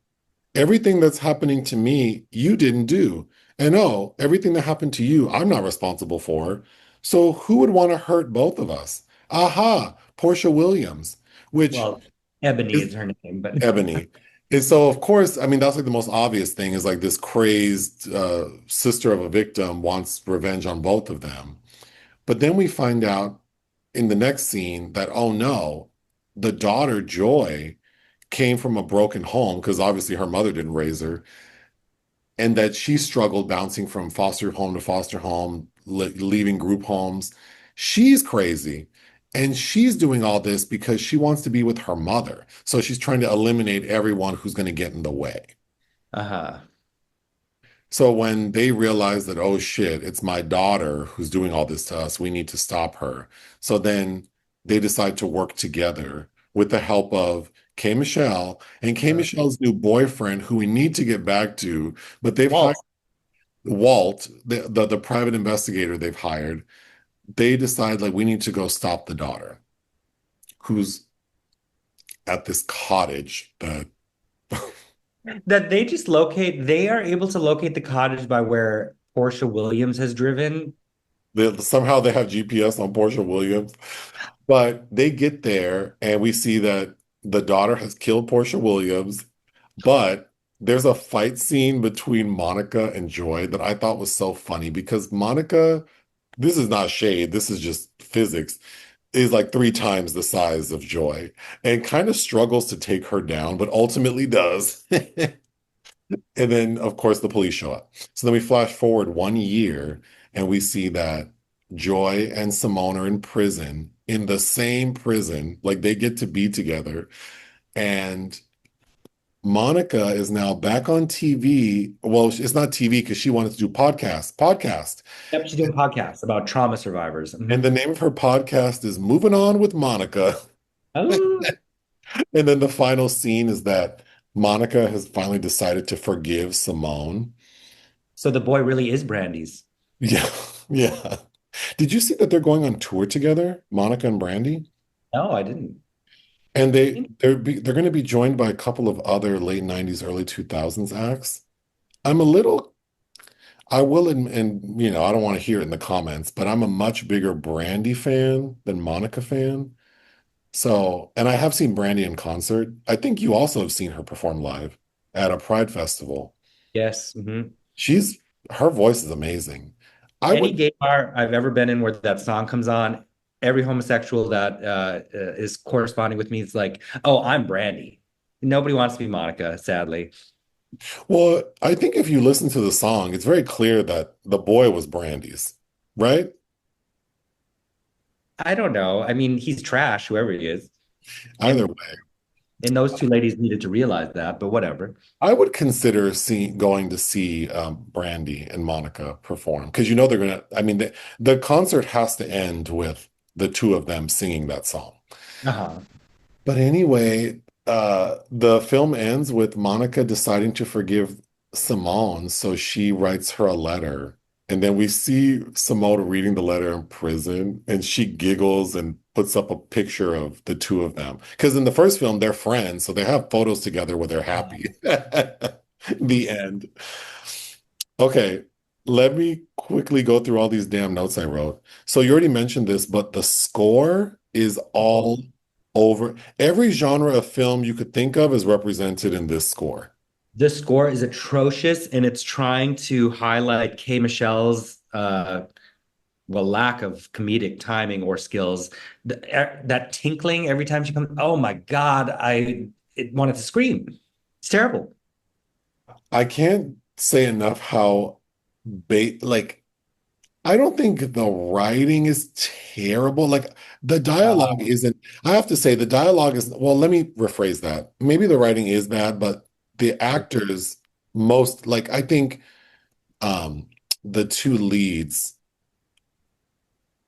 everything that's happening to me, you didn't do. And oh, everything that happened to you, I'm not responsible for. So who would want to hurt both of us? Aha, Portia Williams, which Well, Ebony is is her name, but Ebony. And so, of course, I mean, that's like the most obvious thing is like this crazed sister of a victim wants revenge on both of them. But then we find out in the next scene that, oh no, the daughter, Joy, came from a broken home because obviously her mother didn't raise her, and that she struggled bouncing from foster home to foster home, leaving group homes. She's crazy. And she's doing all this because she wants to be with her mother. So she's trying to eliminate everyone who's going to get in the way. Uh-huh. So when they realize that, oh shit, it's my daughter who's doing all this to us, we need to stop her. So then they decide to work together with the help of K. Michelle and K. Uh, Michelle's new boyfriend, who we need to get back to, but they've hired Walt. Walt, the private investigator they've hired. They decide like we need to go stop the daughter, who's at this cottage that That they just locate, they are able to locate the cottage by where Portia Williams has driven. somehow they have GPS on Portia Williams. But they get there and we see that the daughter has killed Portia Williams, but there's a fight scene between Monica and Joy that I thought was so funny because Monica, this is not shade, this is just physics, is like 3 times the size of Joy and kind of struggles to take her down, but ultimately does. And then, of course, the police show up. So then we flash forward 1 year and we see that Joy and Simone are in prison, in the same prison, like they get to be together. And Monica is now back on TV. Well, it's not TV because she wanted to do podcast. Yep, she's doing podcasts about trauma survivors. And the name of her podcast is Moving On with Monica. Oh, And then the final scene is that Monica has finally decided to forgive Simone. so the boy really is Brandy's. Yeah, yeah. Did you see that they're going on tour together, Monica and Brandy? No, I didn't. And they're going to be joined by a couple of other late 90s, early 2000s acts. I'm a little, I will, and I don't want to hear it in the comments, but I'm a much bigger Brandy fan than Monica fan. So, and I have seen Brandy in concert. I think you also have seen her perform live at a Pride festival. Yes. She's, her voice is amazing. I Any would, gay bar I've ever been in where that song comes on, every homosexual that is corresponding with me is like, oh, I'm Brandy. Nobody wants to be Monica, sadly. well, I think if you listen to the song, it's very clear that the boy was Brandy's, right? I don't know. I mean, he's trash, whoever he is. Either And way, and those two ladies needed to realize that, but whatever. I would consider going to see Brandy and Monica perform because they're gonna. I mean, the concert has to end with the two of them singing that song. Uh-huh. But anyway, the film ends with Monica deciding to forgive Simone, so she writes her a letter. And then we see Simone reading the letter in prison, and she giggles and puts up a picture of the two of them. Because in the first film, they're friends, so they have photos together where they're happy. The end. Okay, let me quickly go through all these damn notes I wrote. So you already mentioned this, but the score is all over. Every genre of film you could think of is represented in this score. The score is atrocious, and it's trying to highlight K. Michelle's lack of comedic timing or skills. That tinkling every time she comes. Oh my God, it wanted to scream. It's terrible. I can't say enough how like I don't think the writing is terrible. Like the dialogue isn't, I have to say the dialogue is, well, let me rephrase that. Maybe the writing is bad, but the actors most like I think the two leads,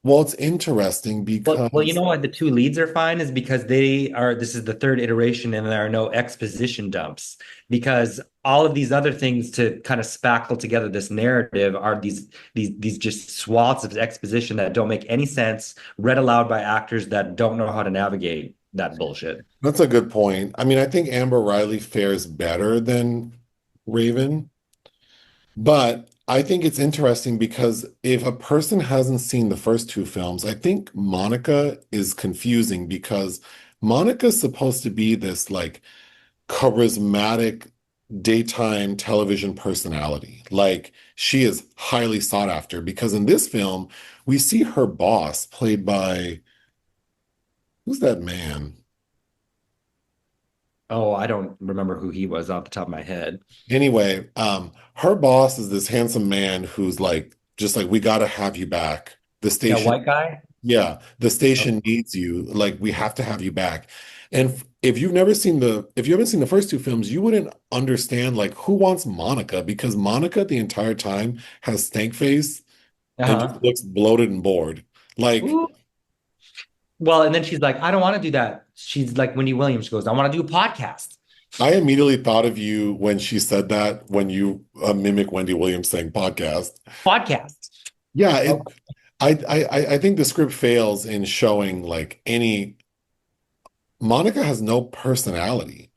well, it's interesting Well, you because know what? The two leads are fine is because this is the third iteration and there are no exposition dumps because all of these other things to kind of spackle together this narrative are these just swaths of exposition that don't make any sense, read aloud by actors that don't know how to navigate that bullshit. that's a good point. I mean, I think Amber Riley fares better than Raven. But I think it's interesting because if a person hasn't seen the first two films, I think Monica is confusing because Monica's supposed to be this like charismatic daytime television personality. Like she is highly sought after because in this film, we see her boss played by who's that man? Oh, I don't remember who he was off the top of my head. Anyway, her boss is this handsome man who's like, just like, we gotta have you back. The That station, white guy? yeah, the Oh, station needs you. Like, we have to have you back. And if you haven't seen the first two films, you wouldn't understand like who wants Monica because Monica the entire time has stank face and just uh-huh. looks bloated and bored. Like, Ooh. Well, and then she's like, I don't want to do that. She's like Wendy Williams. She goes, I want to do a podcast. I immediately thought of you when she said that when you mimic Wendy Williams saying podcast. Podcast. Yeah, Oh, I think the script fails in showing like any Monica has no personality.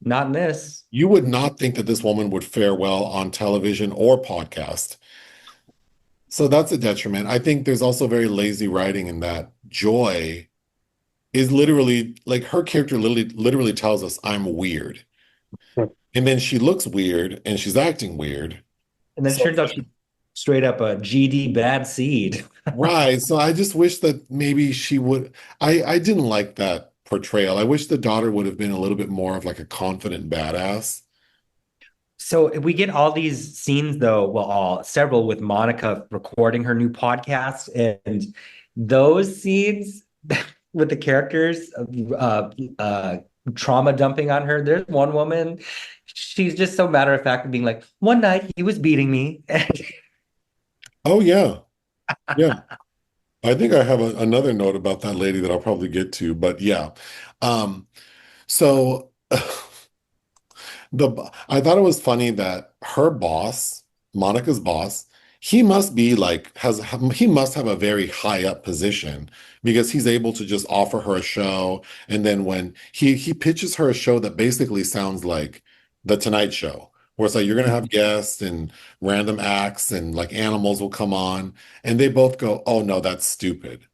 not in this. You would not think that this woman would fare well on television or podcast. So that's a detriment. I think there's also very lazy writing in that Joy is literally like her character literally tells us I'm weird. And then she looks weird and she's acting weird. And then it So turns out she's straight up a GD bad seed. right. So I just wish that maybe she would I didn't like that portrayal. I wish the daughter would have been a little bit more of like a confident badass. So if we get all these scenes though, well, several with Monica recording her new podcast, and those scenes with the characters trauma dumping on her. There's one woman, she's just so matter of fact being like, one night he was beating me. Oh yeah. Yeah. I think I have another note about that lady that I'll probably get to, but yeah. Um, so I thought it was funny that her boss, Monica's boss, he must be like he must have a very high up position because he's able to just offer her a show, and then when he pitches her a show that basically sounds like The Tonight Show, where it's like you're gonna have guests and random acts and like animals will come on, and they both go, "Oh no, that's stupid."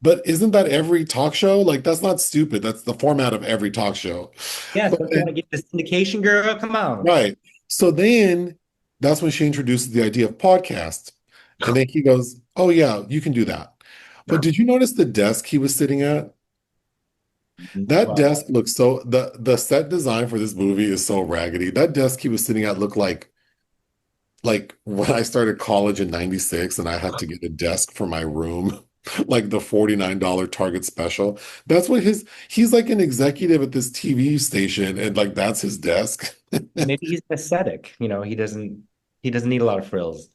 But isn't that every talk show? Like that's not stupid. That's the format of every talk show. Yes, But don't you want to get the syndication girl? Come on. right. So then that's when she introduces the idea of podcast. And then he goes, "Oh yeah, you can do that." But did you notice the desk he was sitting at? That Well, desk looks so the set design for this movie is so raggedy. That desk he was sitting at looked like when I started college in 96 and I had to get a desk for my room, like the $49 Target special. That's what he's like an executive at this TV station and like that's his desk. maybe he's aesthetic. He doesn't need a lot of frills.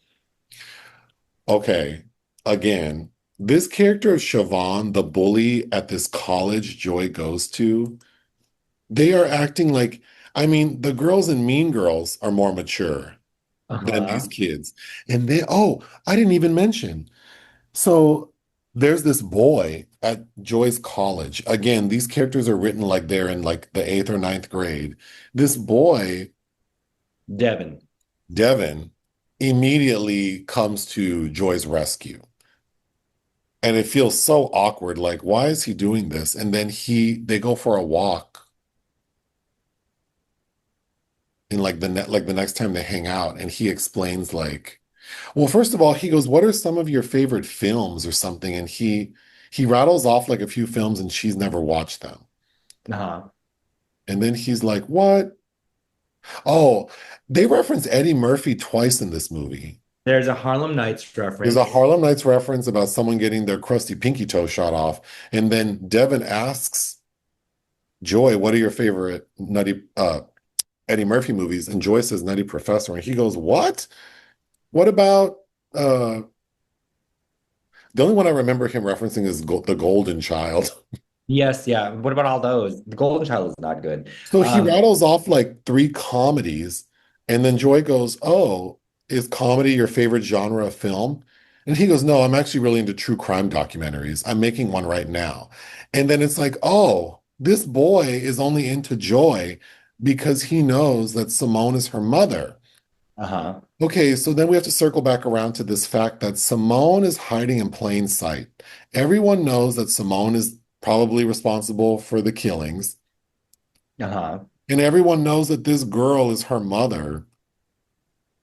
Okay, again, this character of Siobhan, the bully at this college Joy goes to, they are acting like, I mean, the girls in Mean Girls are more mature than these Uh-huh. kids. And they, oh, I didn't even mention. So there's this boy at Joy's college. Again, these characters are written like they're in like the eighth or ninth grade. This boy, Devin. Devin, immediately comes to Joy's rescue. And it feels so awkward. Like, why is he doing this? And then they go for a walk in like the next time they hang out, and he explains like, well, first of all, he goes, "What are some of your favorite films or something?" And he rattles off like a few films, and she's never watched them. Uh-huh. And then he's like, "What? Oh, they reference Eddie Murphy twice in this movie." There's a Harlem Nights There's a reference. Harlem Nights reference about someone getting their crusty pinky toe shot off, and then Devin asks Joy, "What are your favorite Nutty Eddie Murphy movies?" And Joy says Nutty Professor, and he goes, "What? What about uh the only one I remember him referencing is The Golden Child." Yes, yeah. What about all those? The Golden Child is not good. So he Um, rattles off like three comedies, and then Joy goes, "Oh, is comedy your favorite genre of film?" And he goes, "No, I'm actually really into true crime documentaries. I'm making one right now." And then it's like, oh, this boy is only into Joy because he knows that Simone is her mother. uh-huh. Okay, so then we have to circle back around to this fact that Simone is hiding in plain sight. Everyone knows that Simone is probably responsible for the killings, Uh-huh. and everyone knows that this girl is her mother.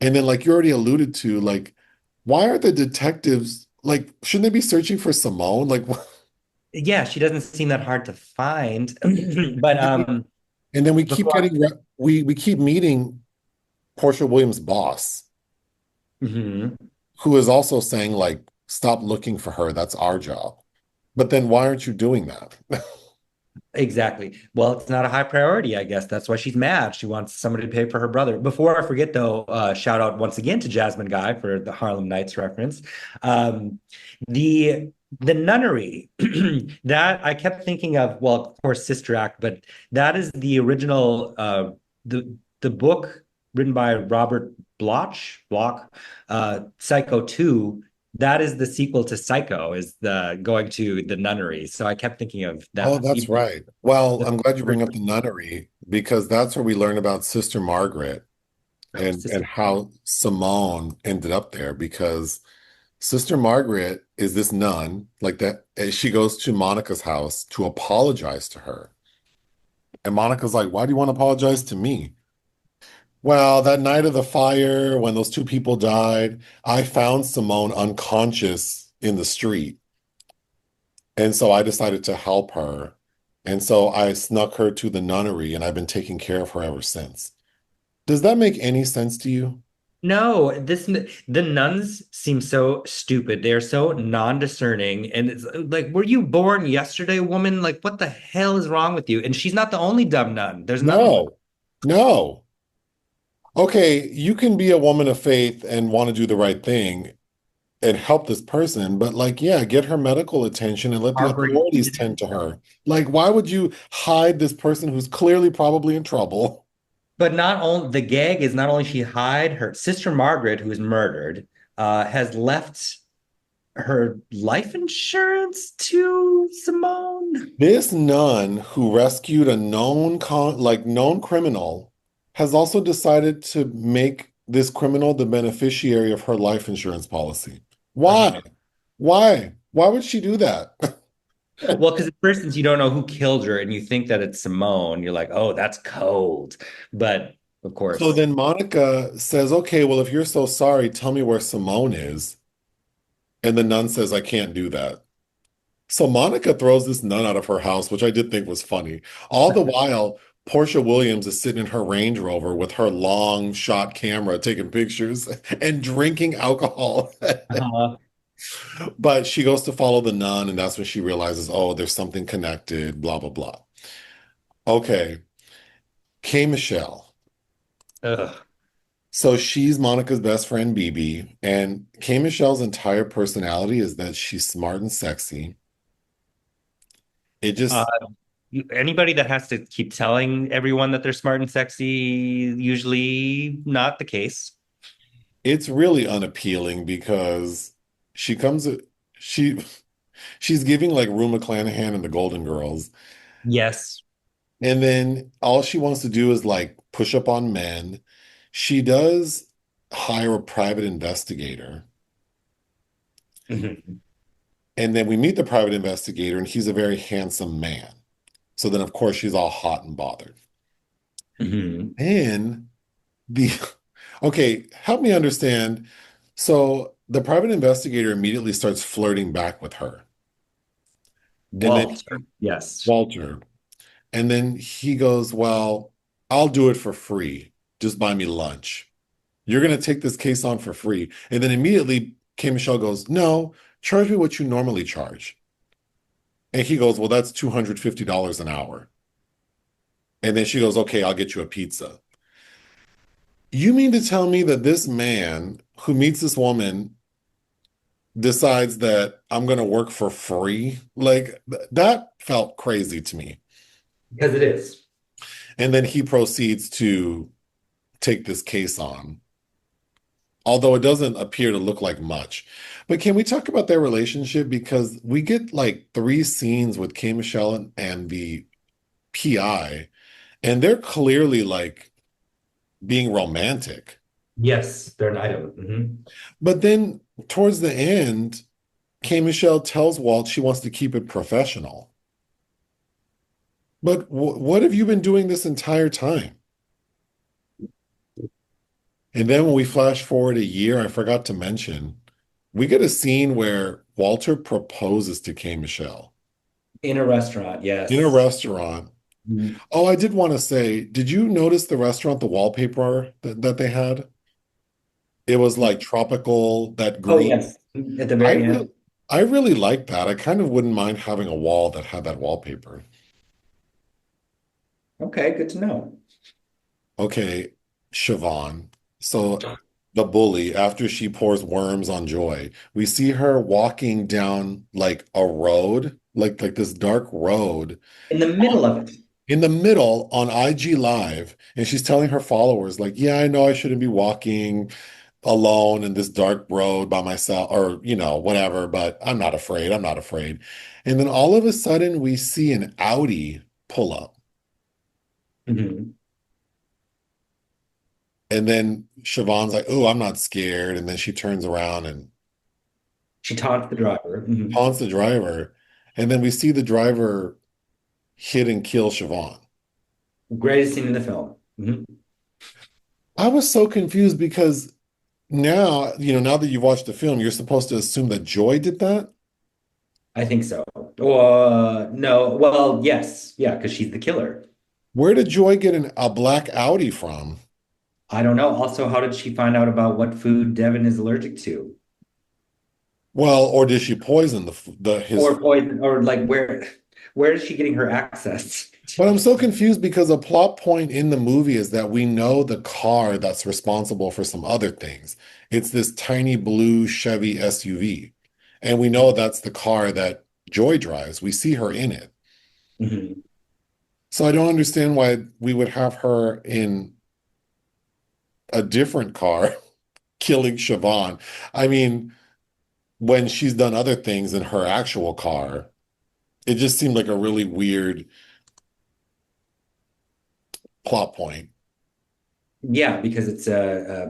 And then, like you already alluded to, like, why are the detectives like, shouldn't they be searching for Simone? Like, Yeah, she doesn't seem that hard to find. But And then we keep Before. we keep meeting Portia Williams' boss, Mhm. who is also saying like, stop looking for her. That's our job. But then why aren't you doing that? Exactly. Well, it's not a high priority, I guess. That's why she's mad. She wants somebody to pay for her brother. Before I forget, though, shout out once again to Jasmine Guy for the Harlem Nights reference. Um, the the nunnery that I kept thinking of, well, of course, Sister Act, but that is the original the book written by Robert Bloch, Psycho 2. That is the sequel to Psycho, is the going to the nunnery. So I kept thinking of Oh, that. that's right. Well, The I'm glad you bring up the nunnery because that's where we learn about Sister Margaret and sister. how Simone ended up there because Sister Margaret is this nun, like that. She goes to Monica's house to apologize to her. And Monica's like, why do you want to apologize to me? Well, that night of the fire, when those two people died, I found Simone unconscious in the street. And so I decided to help her. And so I snuck her to the nunnery, and I've been taking care of her ever since. Does that make any sense to you? No, the nuns seem so stupid. They're so non-discerning. And it's like, were you born yesterday, woman? Like, what the hell is wrong with you? And she's not the only dumb nun. There's another one. No, no. Okay, you can be a woman of faith and want to do the right thing and help this person, but like, yeah, get her medical attention and let the Harboring. authorities tend to her. Like, why would you hide this person who's clearly probably in trouble? But not only the gag is not only she hide her sister Margaret, who is murdered, has left her life insurance to Simone. This nun who rescued a known criminal has also decided to make this criminal the beneficiary of her life insurance policy. Why? Uh-huh. Why? Why would she do that? Well, because for instance, you don't know who killed her, and you think that it's Simone. You're like, oh, that's cold. But of So course, then Monica says, okay, well, if you're so sorry, tell me where Simone is. And the nun says, I can't do that. So Monica throws this nun out of her house, which I did think was funny. All the while, Portia Williams is sitting in her Range Rover with her long shot camera taking pictures and drinking alcohol. uh, But she goes to follow the nun, and that's when she realizes, oh, there's something connected, blah, blah, blah. Okay, K. Michelle. ugh. So she's Monica's best friend, BB, and K. Michelle's entire personality is that she's smart and sexy. It Uh, just Anybody that has to keep telling everyone that they're smart and sexy, usually not the case. it's really unappealing because she comes she she's giving like Rue McClanahan and the Golden Girls, Yes. and then all she wants to do is like push up on men. She does hire a private investigator, Mhm. and then we meet the private investigator, and he's a very handsome man. So then, of course, she's all hot and bothered. Mhm. And the okay, help me understand. So the private investigator immediately starts flirting back with her. And then Walter. Yes. Walter. And then he goes, well, I'll do it for free. Just buy me lunch. You're going to take this case on for free. And then immediately, K. Michelle goes, no, charge me what you normally charge. And he goes, well, that's $250 an hour. And then she goes, okay, I'll get you a pizza. You mean to tell me that this man who meets this woman decides that I'm going to work for free? Like that felt crazy to me. Because it is. And then he proceeds to take this case on, although it doesn't appear to look like much. But can we talk about their relationship? Because we get like three scenes with K. Michelle and the PI, and they're clearly like being romantic. Yes, they're an item. Mhm. But then towards the end, K. Michelle tells Walt she wants to keep it professional. But what have you been doing this entire time? And then when we flash forward a year, I forgot to mention, we get a scene where Walter proposes to K. Michelle In a restaurant, in a yes. restaurant. Mhm. Oh, I did want to say, did you notice the restaurant, the wallpaper that they had? It was like tropical, that Oh, green. yes. At the I very really, end. I really like that. I kind of wouldn't mind having a wall that had that wallpaper. Okay, good to know. Okay, Siobhan. So the bully, after she pours worms on Joy, we see her walking down like a road, like this dark road In the middle of it. in the middle on IG Live, and she's telling her followers, like, yeah, I know I shouldn't be walking alone in this dark road by myself, or whatever, but I'm not afraid. I'm not afraid. And then all of a sudden we see an Audi pull up. Mhm. And then Siobhan's like, oh, I'm not scared. And then she turns around and She taunts the driver. Mhm. taunts the driver. And then we see the driver hit and kill Siobhan. Greatest scene in the film. Mhm. I was so confused because now that you've watched the film, you're supposed to assume that Joy did that. I think so. No. Well, yes. Yeah, because she's the killer. Where did Joy get a black Audi from? I don't know. Also, how did she find out about what food Devin is allergic to? Well, or did she poison his? Or poison, or like where is she getting her access? But I'm so confused because a plot point in the movie is that we know the car that's responsible for some other things. It's this tiny blue Chevy SUV. And we know that's the car that Joy drives. We see her in it. Mhm. So I don't understand why we would have her in a different car killing Siobhan. I mean, when she's done other things in her actual car, it just seemed like a really weird plot point. Yeah, because it's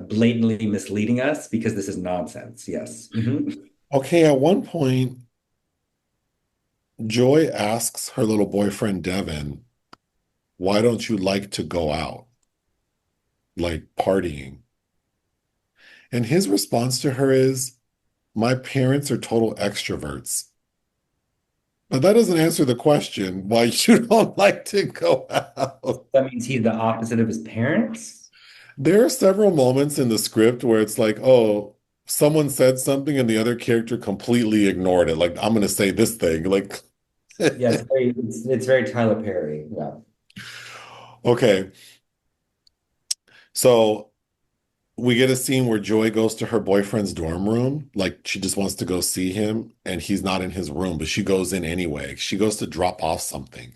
blatantly misleading us because this is nonsense. Yes. Mhm. Okay, at one point, Joy asks her little boyfriend Devin, why don't you like to go out, like partying? And his response to her is, my parents are total extroverts. But that doesn't answer the question why you don't like to go out. That means he's the opposite of his parents. There are several moments in the script where it's like, oh, someone said something and the other character completely ignored it. Like, I'm going to say this thing. Like, Yeah, it's very Tyler Perry. Yeah. okay. So we get a scene where Joy goes to her boyfriend's dorm room. Like, she just wants to go see him and he's not in his room, but she goes in anyway. She goes to drop off something.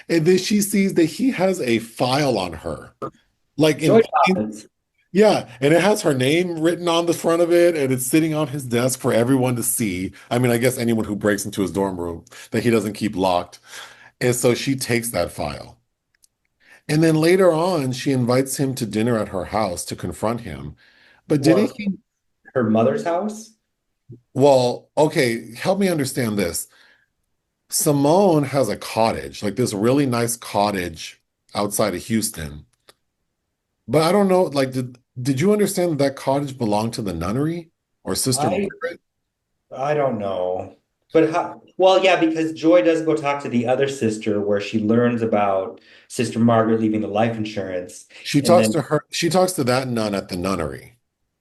And then she sees that he has a file on her. Like in Joy plain Dobbins. Yeah, and it has her name written on the front of it, and it's sitting on his desk for everyone to see. I mean, I guess anyone who breaks into his dorm room that he doesn't keep locked. And so she takes that file. And then later on, she invites him to dinner at her house to confront him. But didn't Well, he? her mother's house. Well, okay, help me understand this. Simone has a cottage, like this really nice cottage outside of Houston. But I don't know, like, did you understand that that cottage belonged to the nunnery or Sister I Margaret? I don't know. But how, well, yeah, because Joy does go talk to the other sister where she learns about Sister Margaret leaving the life insurance. And then She talks to that nun at the nunnery.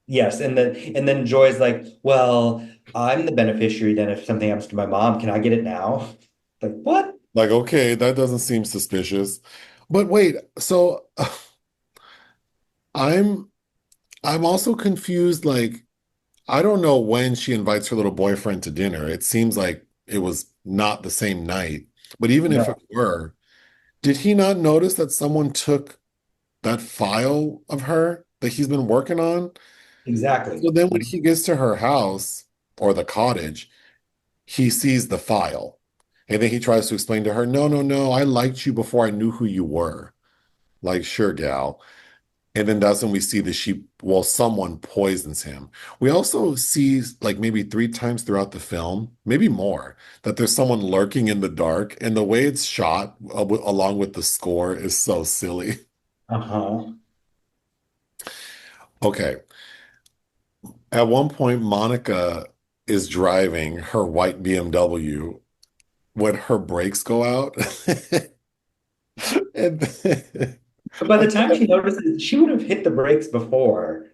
yes, and then Joy's like, well, I'm the beneficiary then if something happens to my mom, can I get it now? Like, what? Like, okay, that doesn't seem suspicious. But wait, so I'm I'm also confused, like, I don't know when she invites her little boyfriend to dinner. It seems like it was not the same night. But even if it No, were, did he not notice that someone took that file of her that he's been working on? exactly. So then when he gets to her house or the cottage, he sees the file. And then he tries to explain to her, no, no, no, I liked you before I knew who you were. Like, sure, gal. And then that's when we see that someone poisons him. We also see, like, maybe three times throughout the film, maybe more, that there's someone lurking in the dark. And the way it's shot, along with the score, is so silly. Uh-huh. Okay. At one point, Monica is driving her white BMW when her brakes go out. And then, But by the time she notices, she would have hit the brakes before.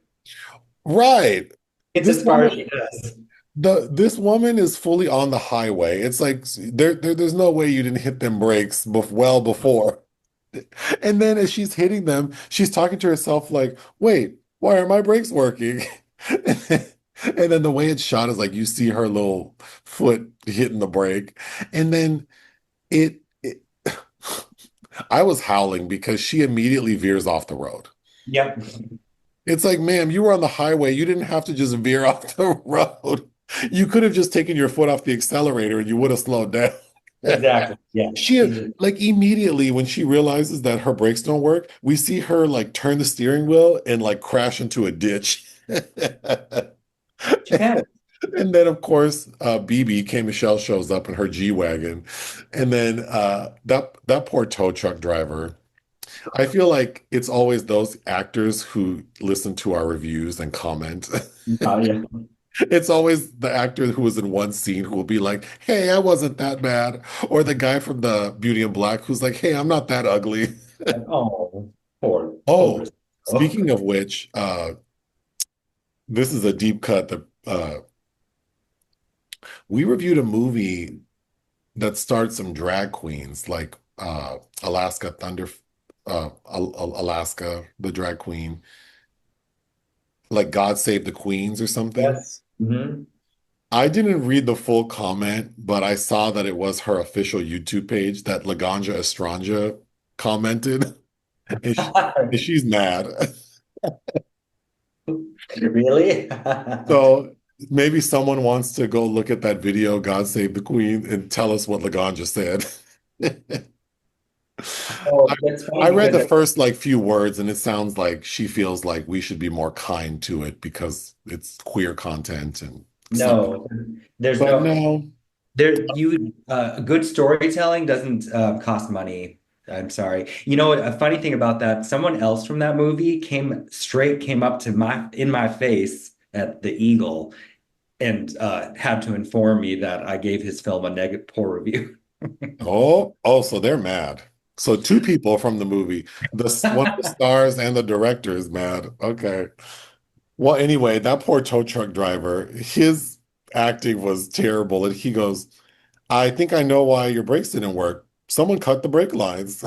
right. It's This as far as woman she does. this woman is fully on the highway. It's like there's no way you didn't hit them brakes well before. And then as she's hitting them, she's talking to herself like, wait, why are my brakes working? And then the way it's shot is like you see her little foot hitting the brake. And then it I was howling because she immediately veers off the road. Yep. It's like, ma'am, you were on the highway. You didn't have to just veer off the road. You could have just taken your foot off the accelerator and you would have slowed down. Exactly. Yeah. She She just, like immediately when she realizes that her brakes don't work, we see her like turn the steering wheel and like crash into a ditch. she panicked. And then of course, BB K. Michelle shows up in her G-Wagon. And then that poor tow truck driver. I feel like it's always those actors who listen to our reviews and comment. Oh, yeah. It's always the actor who was in one scene who will be like, "Hey, I wasn't that bad," or the guy from the Beauty and Black who's like, "Hey, I'm not that ugly." Like, oh, poor over. Oh, Oh, speaking of which, this is a deep cut. We reviewed a movie that starred some drag queens, like Alaska Thunder, Alaska, the drag queen, like God Save the Queens or something. yes. Hmm. I didn't read the full comment, but I saw that it was her official YouTube page that Laganja Estranja commented, and, and she's mad. Really? So maybe someone wants to go look at that video, God Save the Queen, and tell us what Laganja said. Oh, I, that's funny I read because the first like few words, and it sounds like she feels like we should be more kind to it because it's queer content and something. no, there's But no no. good storytelling doesn't cost money. I'm sorry. You know, a funny thing about that, someone else from that movie came up to my face at the Eagle and had to inform me that I gave his film a negative poor review. Oh, so they're mad. So two people from the movie, one of the stars and the director is mad. Okay. Well, anyway, that poor tow truck driver, his acting was terrible. And he goes, I think I know why your brakes didn't work. Someone cut the brake lines.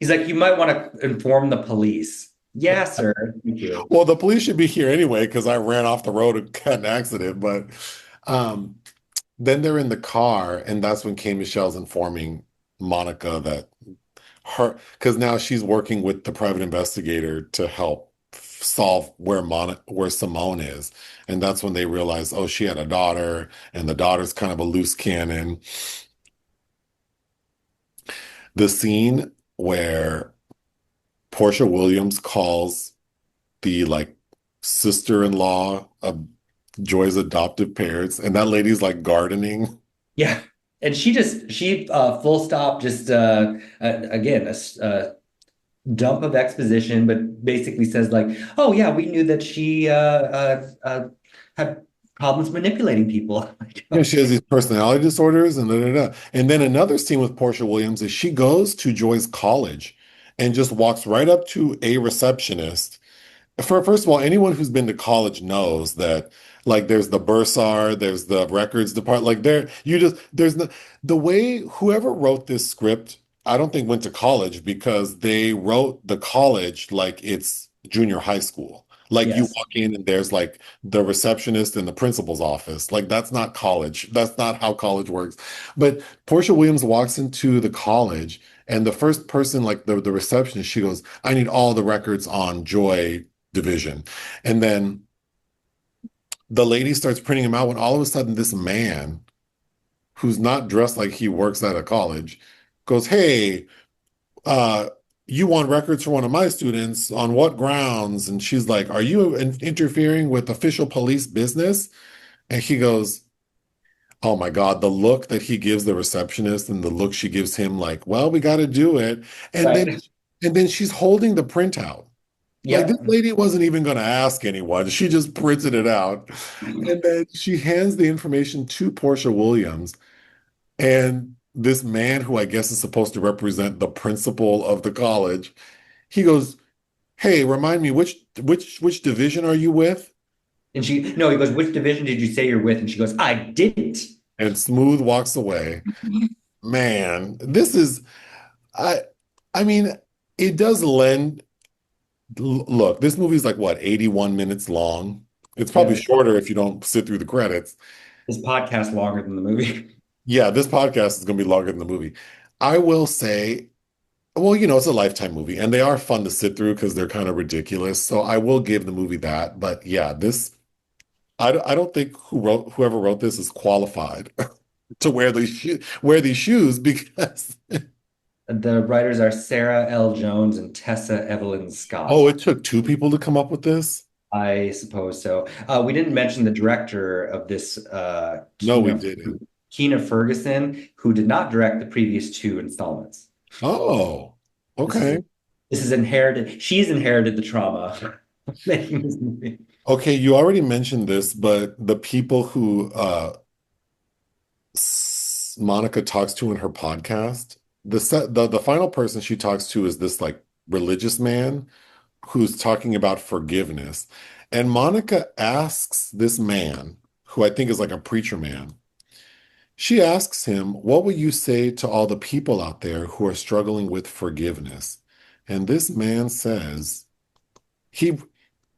He's like, you might want to inform the police. Yeah, sir. Thank you. Well, the police should be here anyway because I ran off the road and got in an accident. But um, then they're in the car, and that's when K. Michelle's informing Monica that because now she's working with the private investigator to help solve where Simone is. And that's when they realize, oh, she had a daughter, and the daughter's kind of a loose cannon. The scene where Portia Williams calls the like sister-in-law of Joy's adoptive parents, and that lady's like gardening. Yeah. And she full stop, just again, a dump of exposition, but basically says like, "Oh yeah, we knew that she had problems manipulating people." Yeah, she has these personality disorders and da, da, da. And then another scene with Portia Williams is she goes to Joy's college and just walks right up to a receptionist. First of all, anyone who's been to college knows that like there's the bursar, there's the records department, like there's no the way whoever wrote this script, I don't think went to college because they wrote the college like it's junior high school. Like you Yes. walk in and there's like the receptionist in the principal's office. Like that's not college. That's not how college works. But Portia Williams walks into the college and the first person, like the receptionist, she goes, I need all the records on Joy Division. And then the lady starts printing them out when all of a sudden this man who's not dressed like he works at a college goes, Hey, uh, you want records for one of my students on what grounds? And she's like, Are you interfering with official police business? And he goes, Oh my God, the look that he gives the receptionist and the look she gives him, like, well, we got to do it. And then Right. and then she's holding the printout. Like this Yep. lady wasn't even going to ask anyone. She just printed it out. And then she hands the information to Portia Williams. And this man who I guess is supposed to represent the principal of the college, he goes, "Hey, remind me which division are you with?" And she, no, he goes, which division did you say you're with? And she goes, I didn't. And Smooth walks away. Man, this is I I mean, it does lend look, this movie's like what, 81 minutes long. It's probably Yeah, shorter if you don't sit through the credits. this podcast longer than the movie. Yeah, this podcast is going to be longer than the movie. I will say, well, it's a Lifetime movie, and they are fun to sit through because they're kind of ridiculous. So I will give the movie that. But yeah, I don't think whoever wrote this is qualified to wear these shoes because The writers are Sarah L. Jones and Tessa Evelyn Scott. oh, it took two people to come up with this. I suppose so. We didn't mention the director of this, No, we didn't. Kenna Ferguson, who did not direct the previous two installments. Oh, This is okay. this is inherited. She's inherited the trauma of making this movie. Okay, you already mentioned this, but the people who Monica talks to in her podcast, the final person she talks to is this like religious man who's talking about forgiveness. And Monica asks this man, who I think is like a preacher man, she asks him, "What would you say to all the people out there who are struggling with forgiveness?" And this man says, he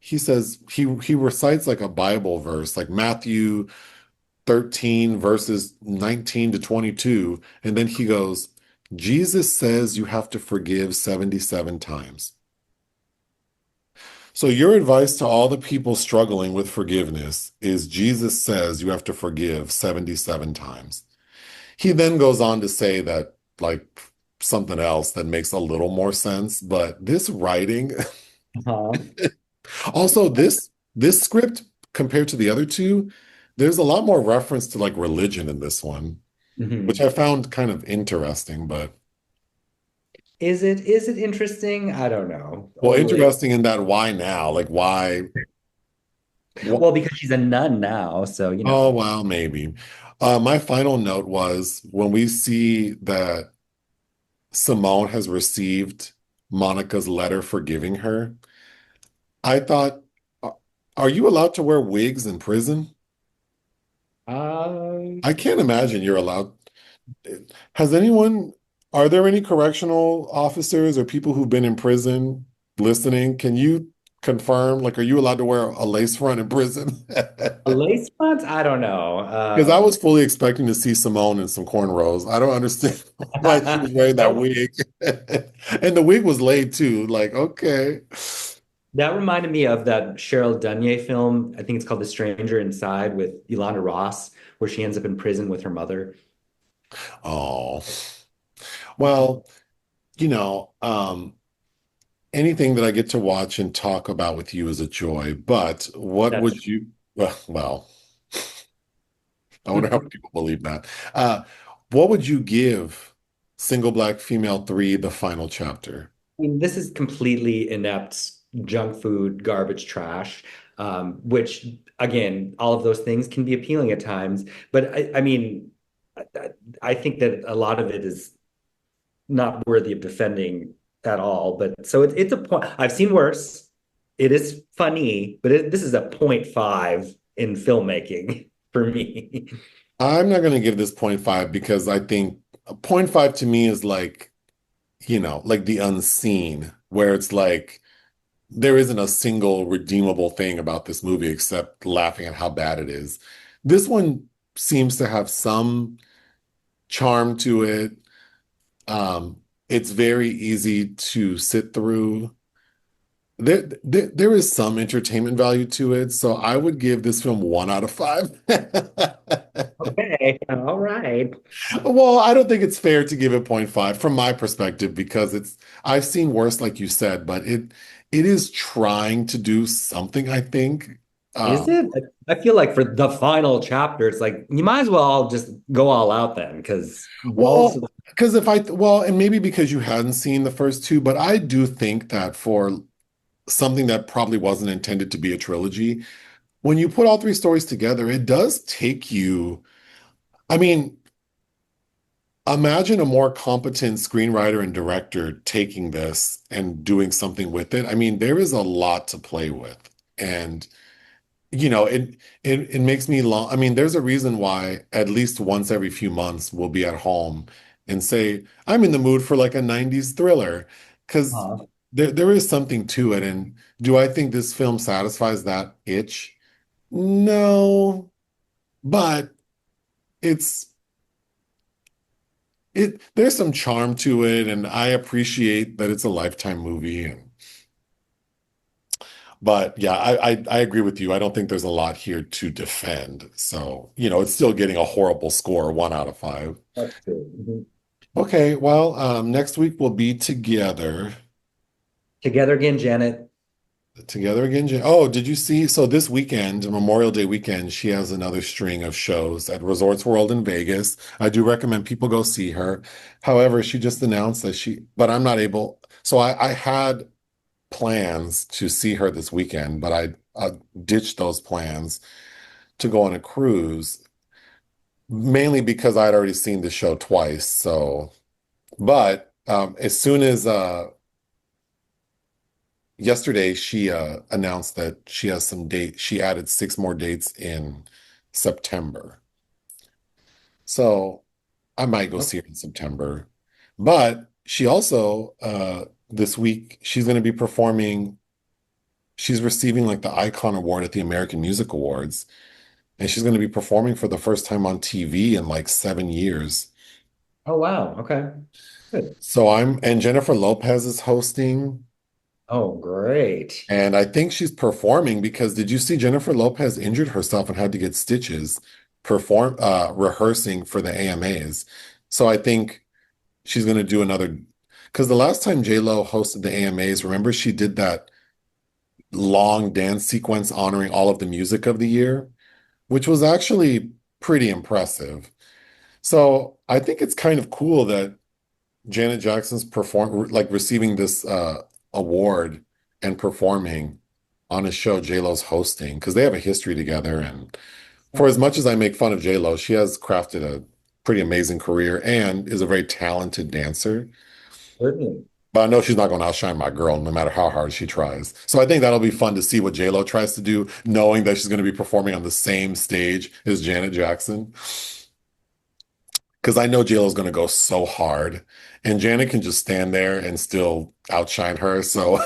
he says he recites like a Bible verse, like Matthew 13 verses 19 to 22, and then he goes, "Jesus says you have to forgive 77 times." So your advice to all the people struggling with forgiveness is Jesus says you have to forgive 77 times. He then goes on to say that like something else that makes a little more sense, but this writing Uh-huh. also this script compared to the other two, there's a lot more reference to like religion in this one, which Mhm. I found kind of interesting, but Is it interesting? I don't know. well, Overly. interesting in that why now? Like why? Well, because she's a nun now, so Oh, well, maybe. My final note was when we see that Simone has received Monica's letter forgiving her, I thought, are you allowed to wear wigs in prison? uh, I can't imagine you're allowed. Has anyone, are there any correctional officers or people who've been in prison listening? Can you confirm, like, are you allowed to wear a lace front in prison? a lace front? I don't know. Because I was fully expecting to see Simone in some cornrows. I don't understand why she was wearing that That, wig. And the wig was laid too. Like, okay. that reminded me of that Cheryl Dunye film. I think it's called The Stranger Inside with Ilana Ross, where she ends up in prison with her mother. Oh, well, you know, anything that I get to watch and talk about with you is a joy. But what That's would you, well, I wonder how many people believe that. Uh, what would you give Single Black Female 3, the final chapter? I mean, this is completely inept junk food, garbage trash, which again, all of those things can be appealing at times. But I mean, I, I think that a lot of it is not worthy of defending at all. But so it's a point. I've seen worse. It is funny, but this is a point 0.5 in filmmaking for me. I'm not going to give this point 0.5 because I think a point 0.5 to me is like, like the unseen, where it's like there isn't a single redeemable thing about this movie except laughing at how bad it is. This one seems to have some charm to it. It's very easy to sit through. There is some entertainment value to it, so I would give this film 1 out of 5. Okay, all right. Well, I don't think it's fair to give it 0.5 from my perspective because I've seen worse, like you said, but it is trying to do something, I think. Is Um, it? I feel like for the final chapter, it's like you might as well just go all out then, because most well, of because and maybe because you hadn't seen the first two, but I do think that for something that probably wasn't intended to be a trilogy, when you put all three stories together, it does take you, I mean, imagine a more competent screenwriter and director taking this and doing something with it. I mean, there is a lot to play with. And it makes me long. I mean, there's a reason why at least once every few months we'll be at home and say, I'm in the mood for like a 90s thriller. Because Uh, there is something to it. And do I think this film satisfies that itch? No, but it's there's some charm to it, and I appreciate that it's a Lifetime movie. But yeah, I agree with you. I don't think there's a lot here to defend. So, it's still getting a horrible score, 1 out of 5. that's true. Mhm. Okay, well, next week we'll be together. Together again, Janet. Together again, Jen. Oh, did you see? So this weekend, Memorial Day weekend, she has another string of shows at Resorts World in Vegas. I do recommend people go see her. However, she just announced but I'm not able. So I had plans to see her this weekend, but I ditched those plans to go on a cruise, mainly because I'd already seen the show twice. So, but as soon as yesterday, she announced that she has some dates. She added 6 more dates in September. So I might go see her in September. But she also, this week, she's going to be performing. She's receiving like the Icon Award at the American Music Awards. And she's going to be performing for the first time on TV in like 7 years. Oh, wow. Okay. Good. And Jennifer Lopez is hosting. Oh, great. And I think she's performing because did you see Jennifer Lopez injured herself and had to get stitches rehearsing for the AMAs? So I think she's going to do another, because the last time J-Lo hosted the AMAs, remember she did that long dance sequence honoring all of the music of the year, which was actually pretty impressive. So I think it's kind of cool that Janet Jackson's receiving this award and performing on a show J-Lo's hosting because they have a history together. And for as much as I make fun of J-Lo, she has crafted a pretty amazing career and is a very talented dancer. Certainly. But I know she's not going to outshine my girl no matter how hard she tries. So I think that'll be fun to see what J-Lo tries to do, knowing that she's going to be performing on the same stage as Janet Jackson. Because I know J-Lo's going to go so hard, and Janet can just stand there and still outshine her. So,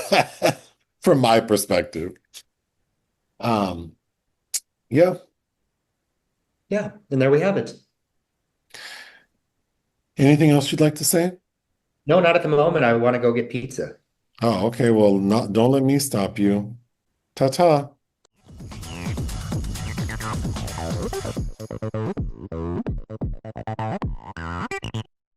from my perspective, um, yeah. Yeah. And there we have it. Anything else you'd like to say? No, not at the moment. I want to go get pizza. Oh, okay. Well, don't let me stop you. Ta-ta.